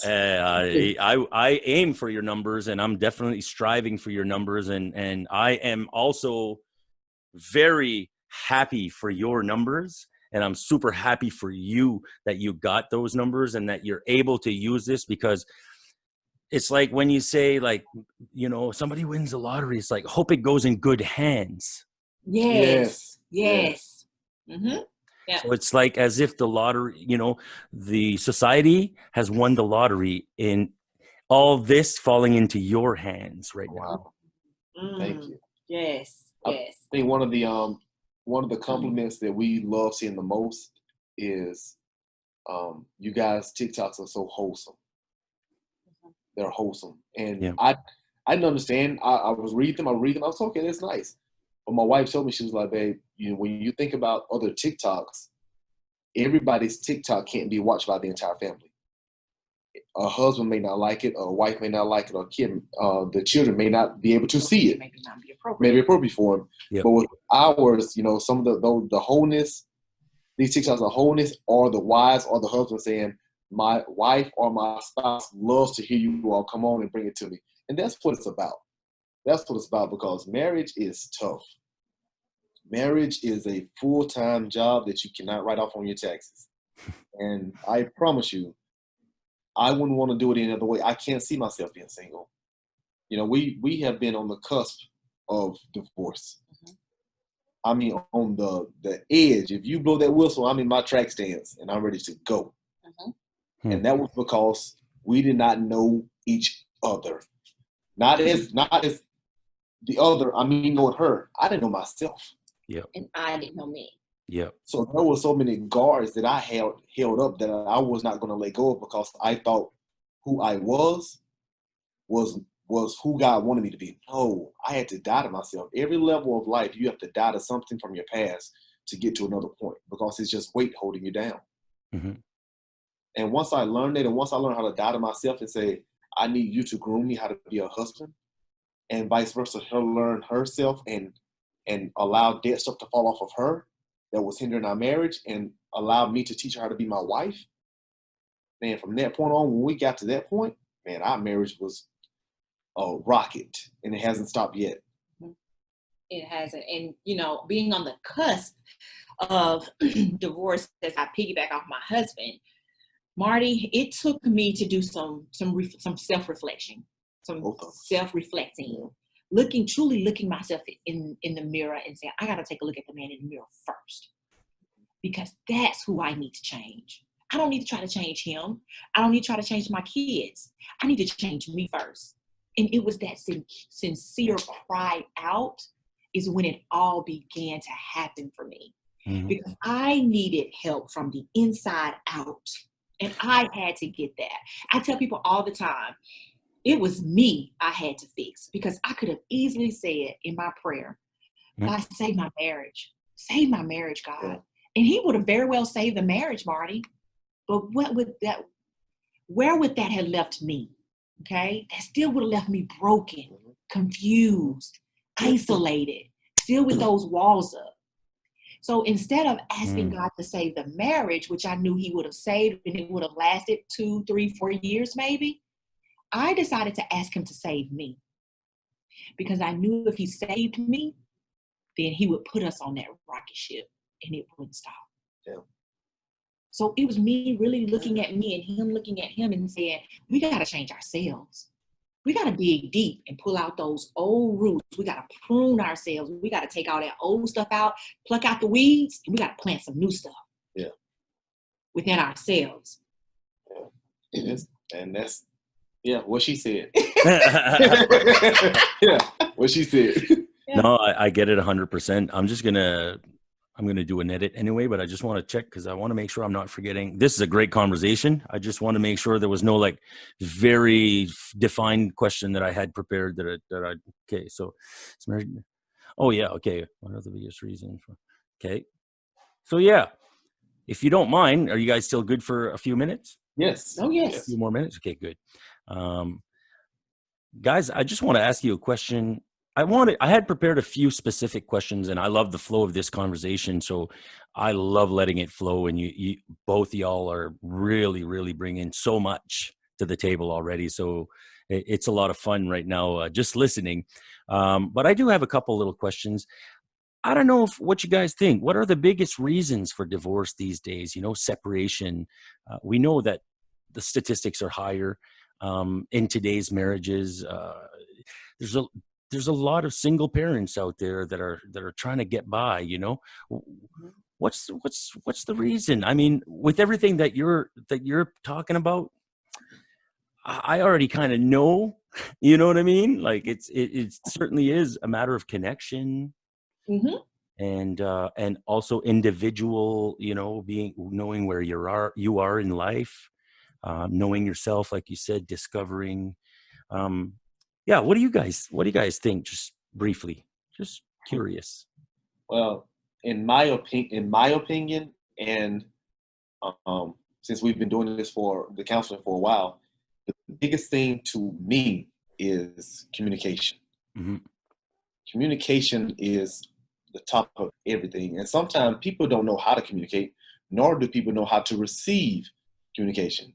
Speaker 2: I aim for your numbers, and I'm definitely striving for your numbers. And I am also very happy for your numbers. And I'm super happy for you that you got those numbers and that you're able to use this, because it's like when you say, like, somebody wins the lottery, it's like, hope it goes in good hands.
Speaker 1: Yes. Mm-hmm. Yeah.
Speaker 2: So it's like as if the lottery, the society has won the lottery in all this falling into your hands right now.
Speaker 3: Thank you.
Speaker 1: Yes.
Speaker 3: I think one of the compliments that we love seeing the most is you guys' TikToks are so wholesome. They're wholesome. And I didn't understand. I was reading them. I was okay, that's nice. But my wife told me, she was like, babe, when you think about other TikToks, everybody's TikTok can't be watched by the entire family. A husband may not like it, a wife may not like it, or a kid, the children may not be able to see it.
Speaker 1: Maybe not be appropriate.
Speaker 3: Maybe appropriate for them. Yep. But with ours, some of the wholeness, these TikToks are wholeness, or the wives or the husband saying, my wife or my spouse loves to hear you all, come on and bring it to me. And that's what it's about. That's what it's about, because marriage is tough. Marriage is a full-time job that you cannot write off on your taxes. And I promise you, I wouldn't want to do it any other way. I can't see myself being single. We have been on the cusp of divorce. I mean, on the edge. If you blow that whistle, I'm in my track stands and I'm ready to go. And that was because we did not know each other. Not as the other, I mean, knowing her. I didn't know myself.
Speaker 2: Yeah.
Speaker 4: And I didn't know me.
Speaker 2: Yeah.
Speaker 3: So there were so many guards that I held up that I was not going to let go of, because I thought who I was who God wanted me to be. No, I had to die to myself. Every level of life, you have to die to something from your past to get to another point, because it's just weight holding you down.
Speaker 2: Mm-hmm.
Speaker 3: And once I learned it, and once I learned how to die to myself and say, I need you to groom me how to be a husband, and vice versa, her learn herself and allow dead stuff to fall off of her that was hindering our marriage, and allow me to teach her how to be my wife. Man, from that point on, when we got to that point, man, our marriage was a rocket, and it hasn't stopped yet.
Speaker 4: It hasn't. And, you know, being on the cusp of divorce, as I piggyback off my husband, Marty, it took me to do some self-reflection, some self-reflecting, truly looking myself in the mirror and saying, I got to take a look at the man in the mirror first, because that's who I need to change. I don't need to try to change him. I don't need to try to change my kids. I need to change me first. And it was that sincere cry out is when it all began to happen for me. Mm-hmm. Because I needed help from the inside out. And I had to get that. I tell people all the time, it was me I had to fix, because I could have easily said in my prayer, God, save my marriage. Save my marriage, God. Yeah. And he would have very well saved the marriage, Marty. But where would that have left me? Okay? That still would have left me broken, confused, isolated, still with those walls up. So instead of asking God to save the marriage, which I knew he would have saved and it would have lasted 2, 3, 4 years maybe, I decided to ask him to save me. Because I knew if he saved me, then he would put us on that rocket ship and it wouldn't stop. Yeah. So it was me really looking at me and him looking at him and saying, we got to change ourselves. We got to dig deep and pull out those old roots. We got to prune ourselves. We got to take all that old stuff out, pluck out the weeds, and we got to plant some new stuff.
Speaker 3: Yeah.
Speaker 4: Within ourselves.
Speaker 3: Yeah. And that's, yeah, what she said. Yeah, what she said.
Speaker 2: Yeah. No, I get it 100%. I'm going to do an edit anyway, but I just want to check because I want to make sure I'm not forgetting. This is a great conversation. I just want to make sure there was no like very defined question that I had prepared okay. So, oh yeah. Okay. What are the biggest reasons? Okay. So yeah, if you don't mind, are you guys still good for a few minutes?
Speaker 3: Yes.
Speaker 4: Oh yes.
Speaker 2: A few more minutes. Okay, good. Guys, I just want to ask you a question. I had prepared a few specific questions, and I love the flow of this conversation. So I love letting it flow, and you both y'all are really, really bringing so much to the table already. So it's a lot of fun right now, just listening. But I do have a couple little questions. I don't know what you guys think. What are the biggest reasons for divorce these days? You know, separation. We know that the statistics are higher in today's marriages. There's a lot of single parents out there that are trying to get by, you know. What's the reason? I mean, with everything that you're talking about, I already kind of know, you know what I mean? Like it certainly is a matter of connection. Mm-hmm. And also individual, you know, knowing where you are in life, knowing yourself, like you said, discovering. Yeah, what do you guys think? Just briefly, just curious.
Speaker 3: Well, in my opinion, and since we've been doing this for the counseling for a while, the biggest thing to me is communication. Mm-hmm. Communication is the top of everything, and sometimes people don't know how to communicate, nor do people know how to receive communication.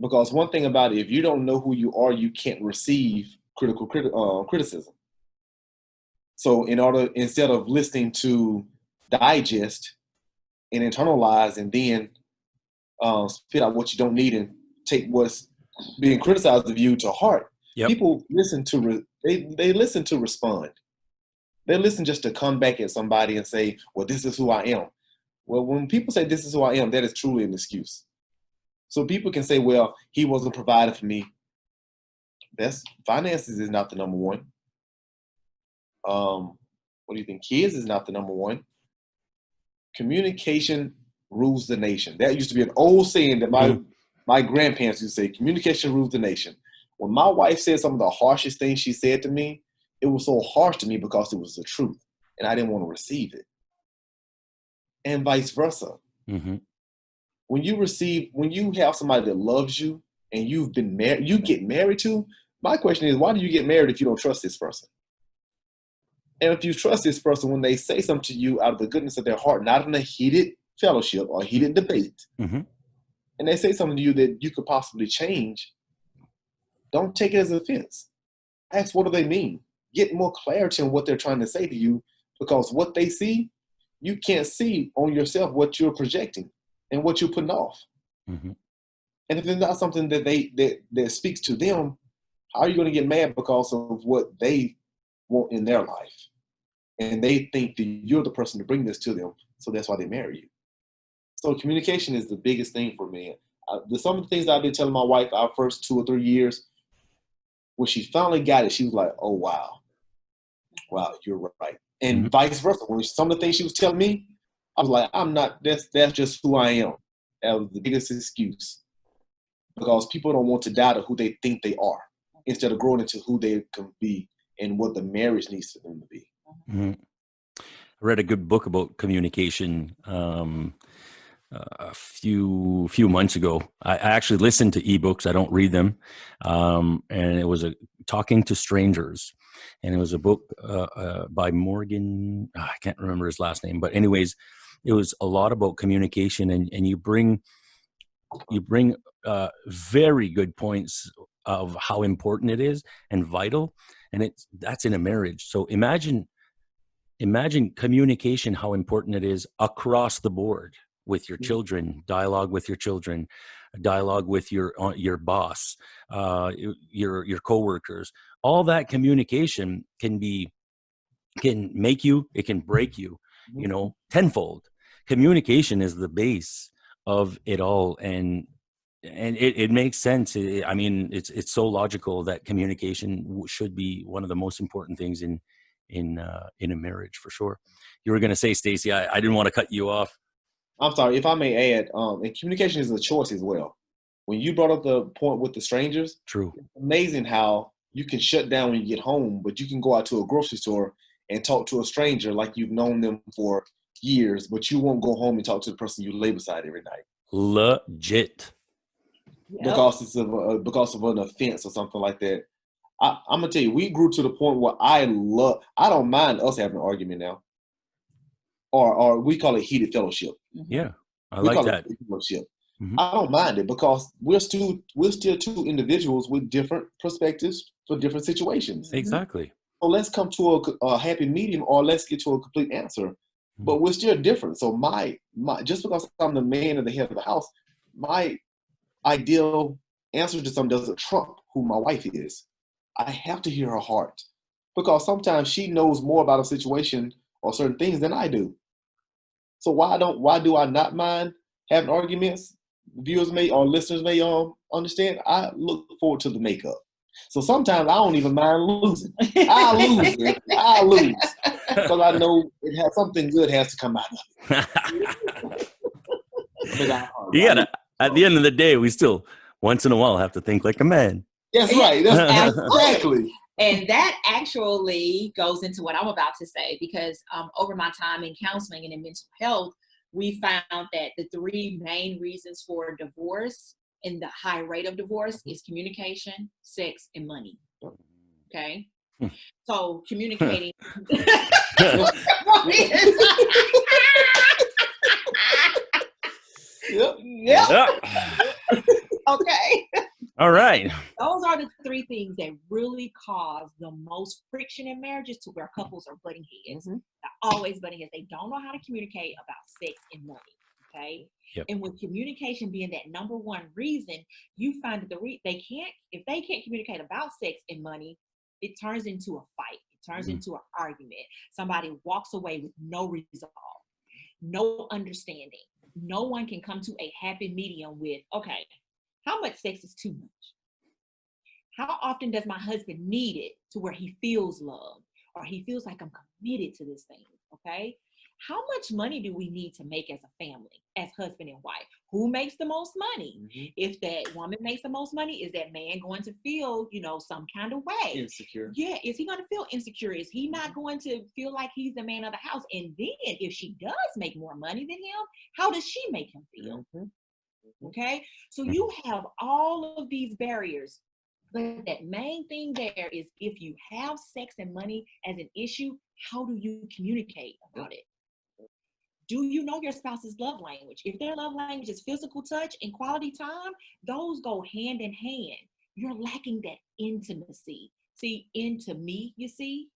Speaker 3: Because one thing about it, if you don't know who you are, you can't receive criticism. So instead of listening to digest and internalize and then spit out what you don't need and take what's being criticized of you to heart, people listen to they listen to respond. They listen just to come back at somebody and say, well, this is who I am. Well, when people say this is who I am, that is truly an excuse. So people can say, well, he wasn't providing for me. That's finances is not the number one. What do you think? Kids is not the number one. Communication rules the nation. That used to be an old saying that my grandparents used to say, communication rules the nation. When my wife said some of the harshest things she said to me, it was so harsh to me because it was the truth and I didn't want to receive it. And vice versa.
Speaker 2: Mm-hmm.
Speaker 3: When you have somebody that loves you and you've been married, you get married to, my question is, why do you get married if you don't trust this person? And if you trust this person, when they say something to you out of the goodness of their heart, not in a heated fellowship or heated debate,
Speaker 2: Mm-hmm.
Speaker 3: and they say something to you that you could possibly change, don't take it as an offense. Ask, what do they mean? Get more clarity on what they're trying to say to you, because what they see, you can't see on yourself what you're projecting and what you're putting off.
Speaker 2: Mm-hmm.
Speaker 3: And if it's not something that speaks to them, how are you going to get mad because of what they want in their life? And they think that you're the person to bring this to them, so that's why they marry you. So communication is the biggest thing for me. Some of the things I've been telling my wife our first 2 or 3 years, when she finally got it, she was like, oh, wow, you're right. And vice versa. When some of the things she was telling me, I was like, I'm not, that's just who I am. That was the biggest excuse. Because people don't want to die to who they think they are, instead of growing into who they can be and what the marriage needs for them to be.
Speaker 2: Mm-hmm. I read a good book about communication a few months ago. I actually listened to ebooks. I don't read them. And it was Talking to Strangers. And it was a book by Morgan. I can't remember his last name. But anyways, it was a lot about communication. And you bring very good points of how important it is and vital. And that's in a marriage. So imagine communication, how important it is across the board with your children, dialogue with your children, dialogue with your boss, your coworkers. All that communication can make you, it can break you, tenfold. Communication is the base of it all. And it makes sense. I mean, it's so logical that communication should be one of the most important things in a marriage, for sure. You were going to say, Stacy, I didn't want to cut you off.
Speaker 3: I'm sorry, if I may add, and communication is a choice as well. When you brought up the point with the strangers,
Speaker 2: True.
Speaker 3: It's amazing how you can shut down when you get home, but you can go out to a grocery store and talk to a stranger like you've known them for years, but you won't go home and talk to the person you lay beside every night.
Speaker 2: Legit.
Speaker 3: Because because of an offense or something like that. I'm gonna tell you, we grew to the point where I don't mind us having an argument now, or we call it heated fellowship.
Speaker 2: Yeah, I like that.
Speaker 3: Fellowship. Mm-hmm. I don't mind it because we're still two individuals with different perspectives for different situations.
Speaker 2: Exactly.
Speaker 3: So let's come to a happy medium, or let's get to a complete answer. Mm-hmm. But we're still different. So my just because I'm the man and the head of the house, my ideal answer to something doesn't trump who my wife is. I have to hear her heart, because sometimes she knows more about a situation or certain things than I do. So why do I not mind having arguments? Viewers may or listeners may understand. I look forward to the makeup. So sometimes I don't even mind losing. I lose because I know something good has to come out of it.
Speaker 2: You gotta. At the end of the day, we still once in a while have to think like a man.
Speaker 3: That's right. That's exactly.
Speaker 4: And that actually goes into what I'm about to say, because over my time in counseling and in mental health, we found that the 3 main reasons for divorce and the high rate of divorce is communication, sex, and money. Okay? So communicating. Yep. Okay.
Speaker 2: All right.
Speaker 4: Those are the 3 things that really cause the most friction in marriages, to where couples are butting heads. Mm-hmm. They're always butting heads. They don't know how to communicate about sex and money. Okay.
Speaker 2: Yep.
Speaker 4: And with communication being that number 1 reason, you find that if they can't communicate about sex and money, it turns into a fight. It turns into an argument. Somebody walks away with no resolve, no understanding. No one can come to a happy medium with, okay, How much sex is too much? How often does my husband need it to where he feels loved or he feels like I'm committed to this thing? Okay. How much money do we need to make as a family, as husband and wife? Who makes the most money?
Speaker 3: Mm-hmm.
Speaker 4: If that woman makes the most money, is that man going to feel, some kind of way?
Speaker 3: Insecure.
Speaker 4: Yeah. Is he going to feel insecure? Is he not going to feel like he's the man of the house? And then if she does make more money than him, how does she make him feel?
Speaker 3: Mm-hmm.
Speaker 4: Okay. So you have all of these barriers. But that main thing there is, if you have sex and money as an issue, how do you communicate about it? Do you know your spouse's love language? If their love language is physical touch and quality time, those go hand in hand. You're lacking that intimacy. See, into me, you see?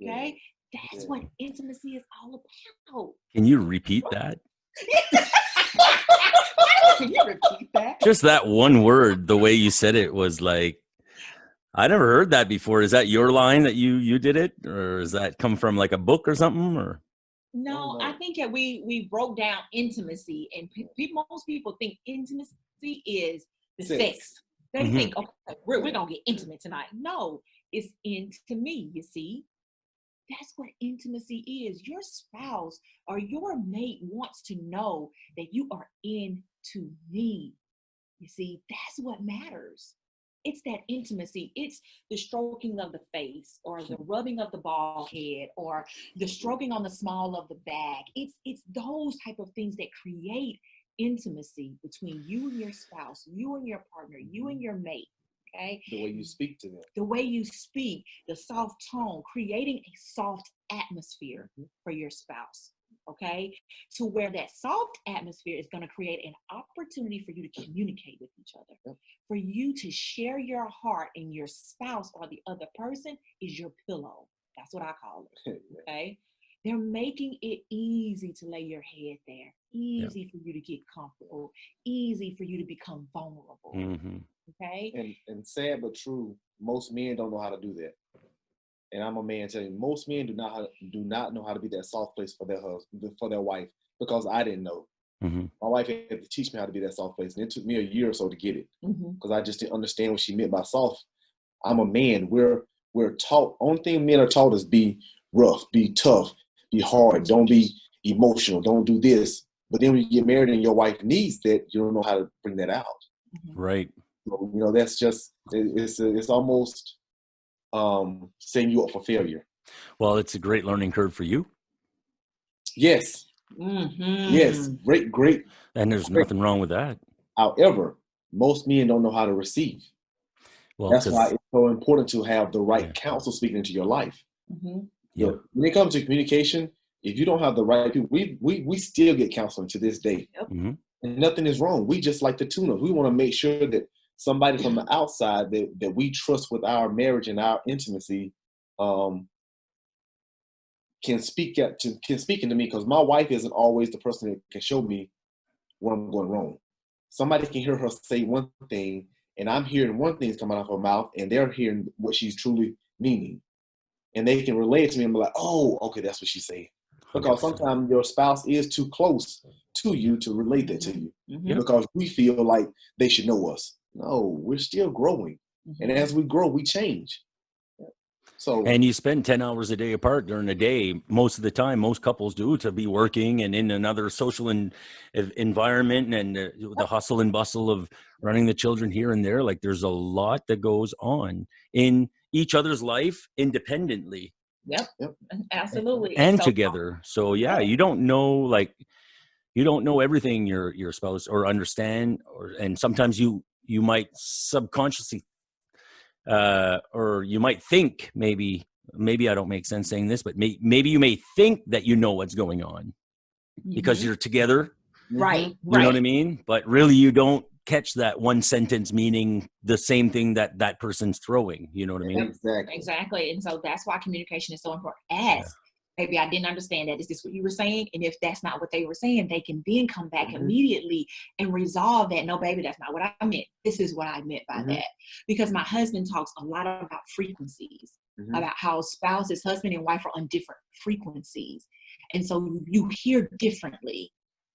Speaker 4: Okay? That's what intimacy is all about.
Speaker 2: Can you repeat that?
Speaker 4: Can you repeat that?
Speaker 2: Just that one word, the way you said it was like, I never heard that before. Is that your line that you did it? Or does that come from like a book or something? Or
Speaker 4: No, I think that we broke down intimacy, and most people think intimacy is the sex. They think, okay, we're going to get intimate tonight. No, it's into me, you see. That's what intimacy is. Your spouse or your mate wants to know that you are into me. You see, that's what matters. It's that intimacy. It's the stroking of the face, or the rubbing of the bald head, or the stroking on the small of the back. It's those type of things that create intimacy between you and your spouse, you and your partner, you and your mate. Okay.
Speaker 3: The way you speak to them.
Speaker 4: The way you speak, the soft tone, creating a soft atmosphere for your spouse. Okay. To where that soft atmosphere is going to create an opportunity for you to communicate with each other, for you to share your heart, and your spouse or the other person is your pillow. That's what I call it. Okay. They're making it easy to lay your head there, easy for you to get comfortable, easy for you to become vulnerable. Okay.
Speaker 3: And sad but true, most men don't know how to do that. And I'm a man telling you, most men do not know how to be that soft place for their husband, for their wife, because I didn't know. My wife had to teach me how to be that soft place, and it took me a year or so to get it, because I just didn't understand what she meant by soft. I'm a man. We're taught. Only thing men are taught is be rough, be tough, be hard. Don't be emotional. Don't do this. But then when you get married and your wife needs that, you don't know how to bring that out.
Speaker 2: right.
Speaker 3: So, that's just it's almost setting you up for failure.
Speaker 2: Well, it's a great learning curve for you.
Speaker 3: Yes. Yes. Great.
Speaker 2: And there's nothing wrong with that.
Speaker 3: However, most men don't know how to receive.
Speaker 2: Well,
Speaker 3: that's why it's so important to have the right counsel speaking into your life. So when it comes to communication, if you don't have the right people, we still get counseling to this day. And nothing is wrong. We just like the tune-ups. We want to make sure that somebody from the outside that we trust with our marriage and our intimacy can speak into me, because my wife isn't always the person that can show me where I'm going wrong. Somebody can hear her say one thing, and I'm hearing one thing coming out of her mouth, and they're hearing what she's truly meaning. And they can relate it to me and be like, oh, okay, that's what she's saying. Because sometimes your spouse is too close to you to relate that to you, because we feel like they should know us. No, we're still growing. And as we grow, we change. So,
Speaker 2: and you spend 10 hours a day apart during the day. Most of the time, most couples do, to be working and in another social environment, and the hustle and bustle of running the children here and there. Like, there's a lot that goes on in each other's life independently.
Speaker 4: Yep. Absolutely.
Speaker 2: And so, together. So you don't know everything your spouse or understand, and sometimes you might subconsciously or you might think, maybe I don't make sense saying this, but maybe you may think that you know what's going on because you're together.
Speaker 4: Right.
Speaker 2: You know what I mean? But really you don't catch that one sentence meaning the same thing that person's throwing. You know what I mean?
Speaker 4: Exactly. And so that's why communication is so important. Ask. Maybe I didn't understand that. Is this what you were saying? And if that's not what they were saying, they can then come back immediately and resolve that. No, baby, that's not what I meant. This is what I meant by that. Because my husband talks a lot about frequencies, about how spouses, husband and wife, are on different frequencies. And so you hear differently.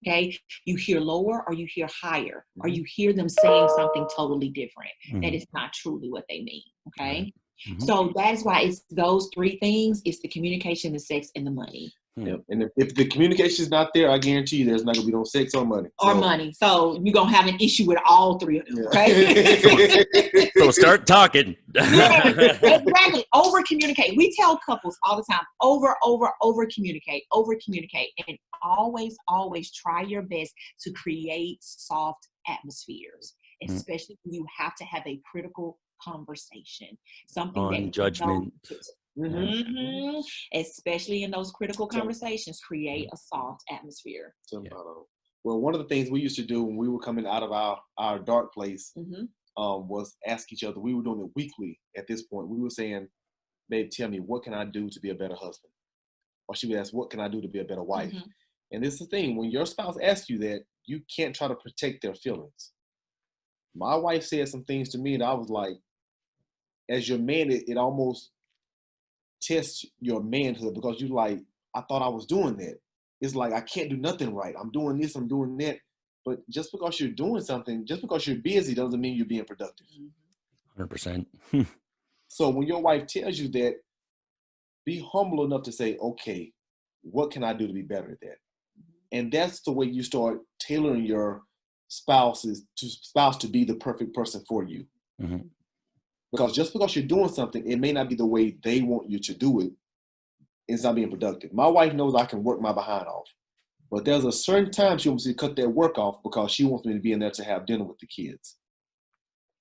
Speaker 1: Okay, you hear lower or you hear higher, or you hear them saying something totally different that is not truly what they mean. Okay,
Speaker 2: Right.
Speaker 1: so that is why it's those three things: it's the communication, the sex, and the money.
Speaker 3: Yep. And if the communication is not there, I guarantee you there's not gonna be no sex or money.
Speaker 1: Or money. So you're gonna have an issue with all three of them.
Speaker 3: Yeah.
Speaker 1: Okay.
Speaker 2: So start talking.
Speaker 1: Yeah, exactly. Over communicate. We tell couples all the time, over communicate, and always try your best to create soft atmospheres, especially when you have to have a critical conversation, something that
Speaker 2: judgment.
Speaker 1: Especially in those critical conversations, create a soft atmosphere.
Speaker 3: Well, one of the things we used to do when we were coming out of our dark place was ask each other. We were doing it weekly at this point. We were saying, babe, tell me, what can I do to be a better husband? Or she would ask, what can I do to be a better wife? And this is the thing, when your spouse asks you that, you can't try to protect their feelings. My wife said some things to me that I was like, as your man, it almost tests your manhood, because you like, I thought I was doing that. It's like, I can't do nothing right. I'm doing this, I'm doing that. But just because you're doing something, just because you're busy doesn't mean you're being productive.
Speaker 2: 100%.
Speaker 3: So when your wife tells you that, be humble enough to say, okay, what can I do to be better at that? And that's the way you start tailoring your spouse to be the perfect person for you. Because just because you're doing something, it may not be the way they want you to do it. It's not being productive. My wife knows I can work my behind off, but there's a certain time she wants me to cut that work off because she wants me to be in there to have dinner with the kids.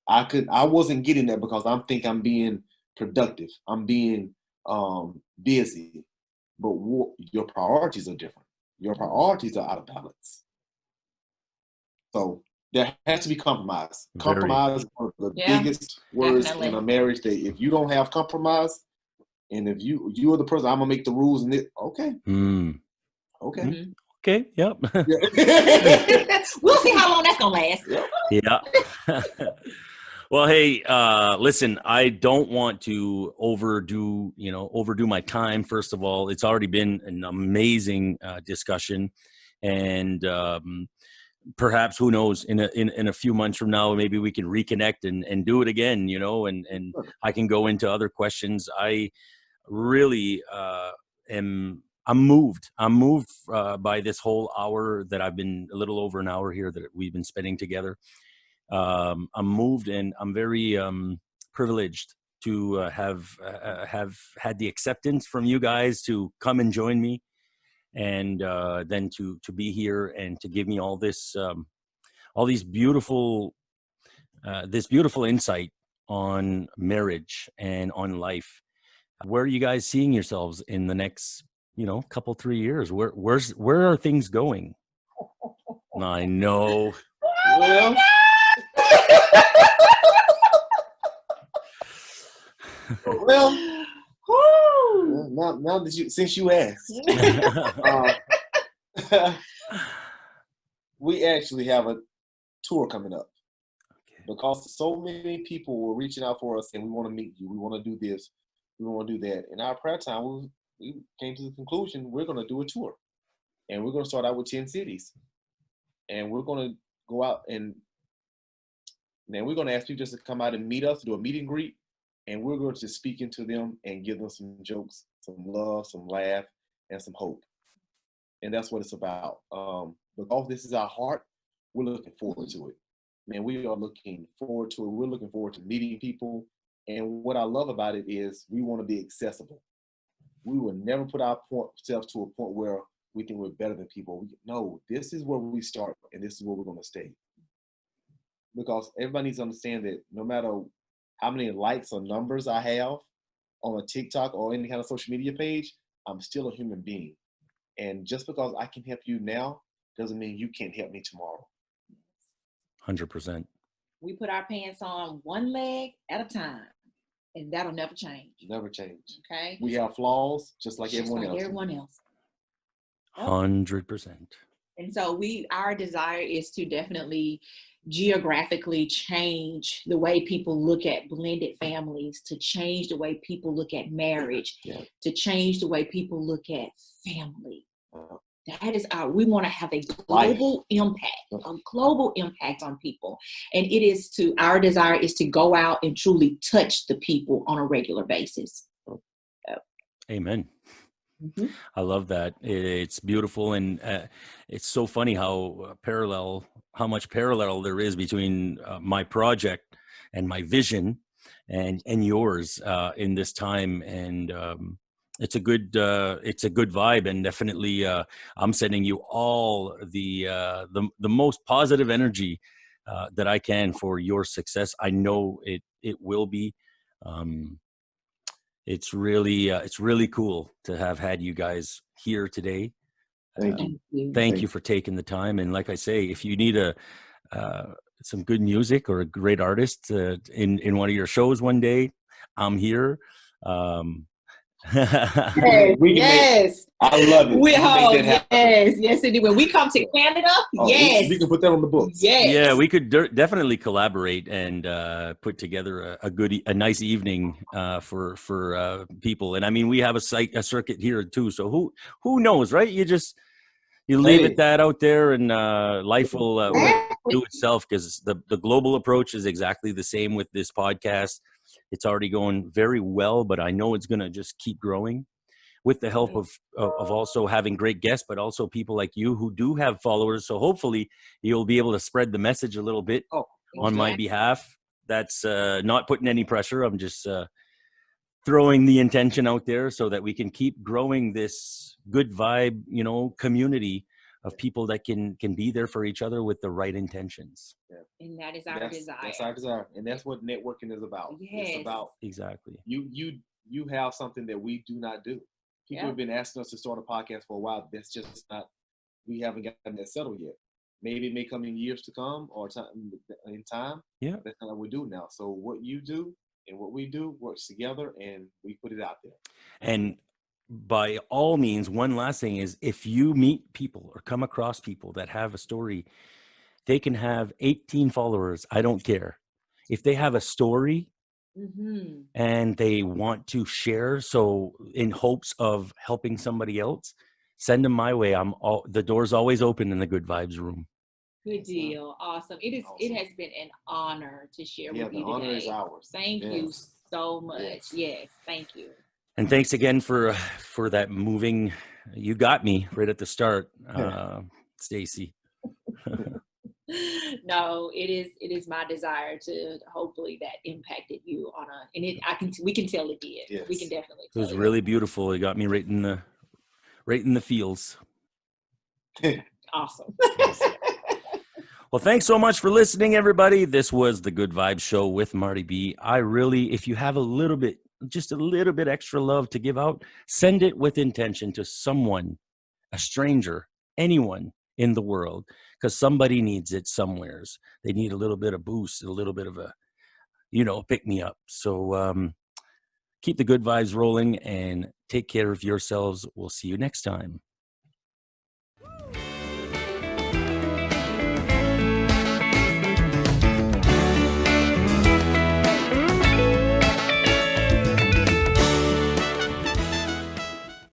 Speaker 3: I wasn't getting that because I'm being productive. I'm being busy, but your priorities are different. Your priorities are out of balance. So there has to be compromise. Compromise is one of the biggest words in a marriage. That if you don't have compromise, and if you are the person, I'm gonna make the rules, and okay.
Speaker 2: Yep.
Speaker 1: We'll see how long that's gonna last.
Speaker 2: Yeah. Well, hey, listen, I don't want to overdo my time. First of all, it's already been an amazing discussion, and perhaps, who knows, in a few months from now, maybe we can reconnect and do it again, and I can go into other questions. I really I'm moved by this whole hour that I've been, a little over an hour here that we've been spending together. I'm moved, and I'm very privileged to have had the acceptance from you guys to come and join me, and then to be here and to give me all this beautiful insight on marriage and on life. Where are you guys seeing yourselves in the next couple 3 years? Where are things going? I know.
Speaker 3: Well, now that since you asked, we actually have a tour coming up, because so many people were reaching out for us and we want to meet you. We want to do this. We want to do that. In our prayer time, we came to the conclusion we're going to do a tour, and we're going to start out with 10 cities, and we're going to go out and then we're going to ask people just to come out and meet us, do a meet and greet, and we're going to speak into them and give them some jokes, some love, some laugh, and some hope. And that's what it's about. Because this is our heart, we're looking forward to it. Man, we are looking forward to it. We're looking forward to meeting people. And what I love about it is we want to be accessible. We will never put ourselves to a point where we think we're better than people. No, this is where we start, and this is where we're going to stay. Because everybody needs to understand that no matter how many likes or numbers I have on a TikTok or any kind of social media page, I'm still a human being. And just because I can help you now doesn't mean you can't help me tomorrow.
Speaker 2: 100%.
Speaker 1: We put our pants on one leg at a time, and that'll never change.
Speaker 3: Never change.
Speaker 1: Okay.
Speaker 3: We have flaws just like everyone else.
Speaker 2: 100%.
Speaker 1: And so our desire is to definitely geographically change the way people look at blended families, to change the way people look at marriage, to change the way people look at family.
Speaker 4: That is we want to have a global impact on people. And our desire is to go out and truly touch the people on a regular basis.
Speaker 2: Amen.
Speaker 4: Mm-hmm.
Speaker 2: I love that. It's beautiful. And it's so funny how much parallel there is between my project and my vision and yours in this time. And it's a good vibe, and definitely I'm sending you all the most positive energy that I can for your success. I know it will be. It's really cool to have had you guys here today.
Speaker 3: Thank you.
Speaker 2: Thank you for taking the time. And like I say, if you need some good music or a great artist in one of your shows one day, I'm here.
Speaker 4: Yes.
Speaker 3: I love it.
Speaker 4: Yes, indeed. When we come to Canada, yes.
Speaker 3: We can put that on the books.
Speaker 4: Yes.
Speaker 2: Yeah, we could definitely collaborate and put together a nice evening for people. And I mean, we have a circuit here too. So who knows, right? You leave it that out there, and life will do itself, because the global approach is exactly the same with this podcast. It's already going very well, but I know it's going to just keep growing with the help of also having great guests, but also people like you who do have followers. So hopefully you'll be able to spread the message a little bit on my behalf. That's not putting any pressure. I'm just throwing the intention out there so that we can keep growing this good vibe, community of people that can be there for each other with the right intentions.
Speaker 4: Yeah. And that is our desire.
Speaker 3: That's our desire. And that's what networking is about.
Speaker 4: Yes.
Speaker 3: It's about
Speaker 2: exactly.
Speaker 3: You have something that we do not do. People have been asking us to start a podcast for a while. That's just not, we haven't gotten that settled yet. Maybe it may come in years to come or in time.
Speaker 2: Yeah.
Speaker 3: That's not what we do now. So what you do and what we do works together, and we put it out there.
Speaker 2: And by all means, one last thing is, if you meet people or come across people that have a story, they can have 18 followers. I don't care. If they have a story and they want to share, so in hopes of helping somebody else, send them my way. The door's always open in the Good Vibes room.
Speaker 4: Good deal. Awesome. It has been an honor to share with you today.
Speaker 3: The honor is ours.
Speaker 4: Thank you so much. Yes, thank you.
Speaker 2: And thanks again for that moving. You got me right at the start, Stacy.
Speaker 4: No, it is my desire to hopefully that impacted you we can tell it did. Yes. We can definitely tell
Speaker 2: it was really beautiful. It got me right in the feels.
Speaker 4: Awesome.
Speaker 2: Well, thanks so much for listening, everybody. This was the Good Vibes Show with Marty B. If you have just a little bit extra love to give out, send it with intention to someone, a stranger, anyone in the world, because somebody needs it somewheres. They need a little bit of boost, a little bit of a, pick me up. So keep the good vibes rolling and take care of yourselves. We'll see you next time.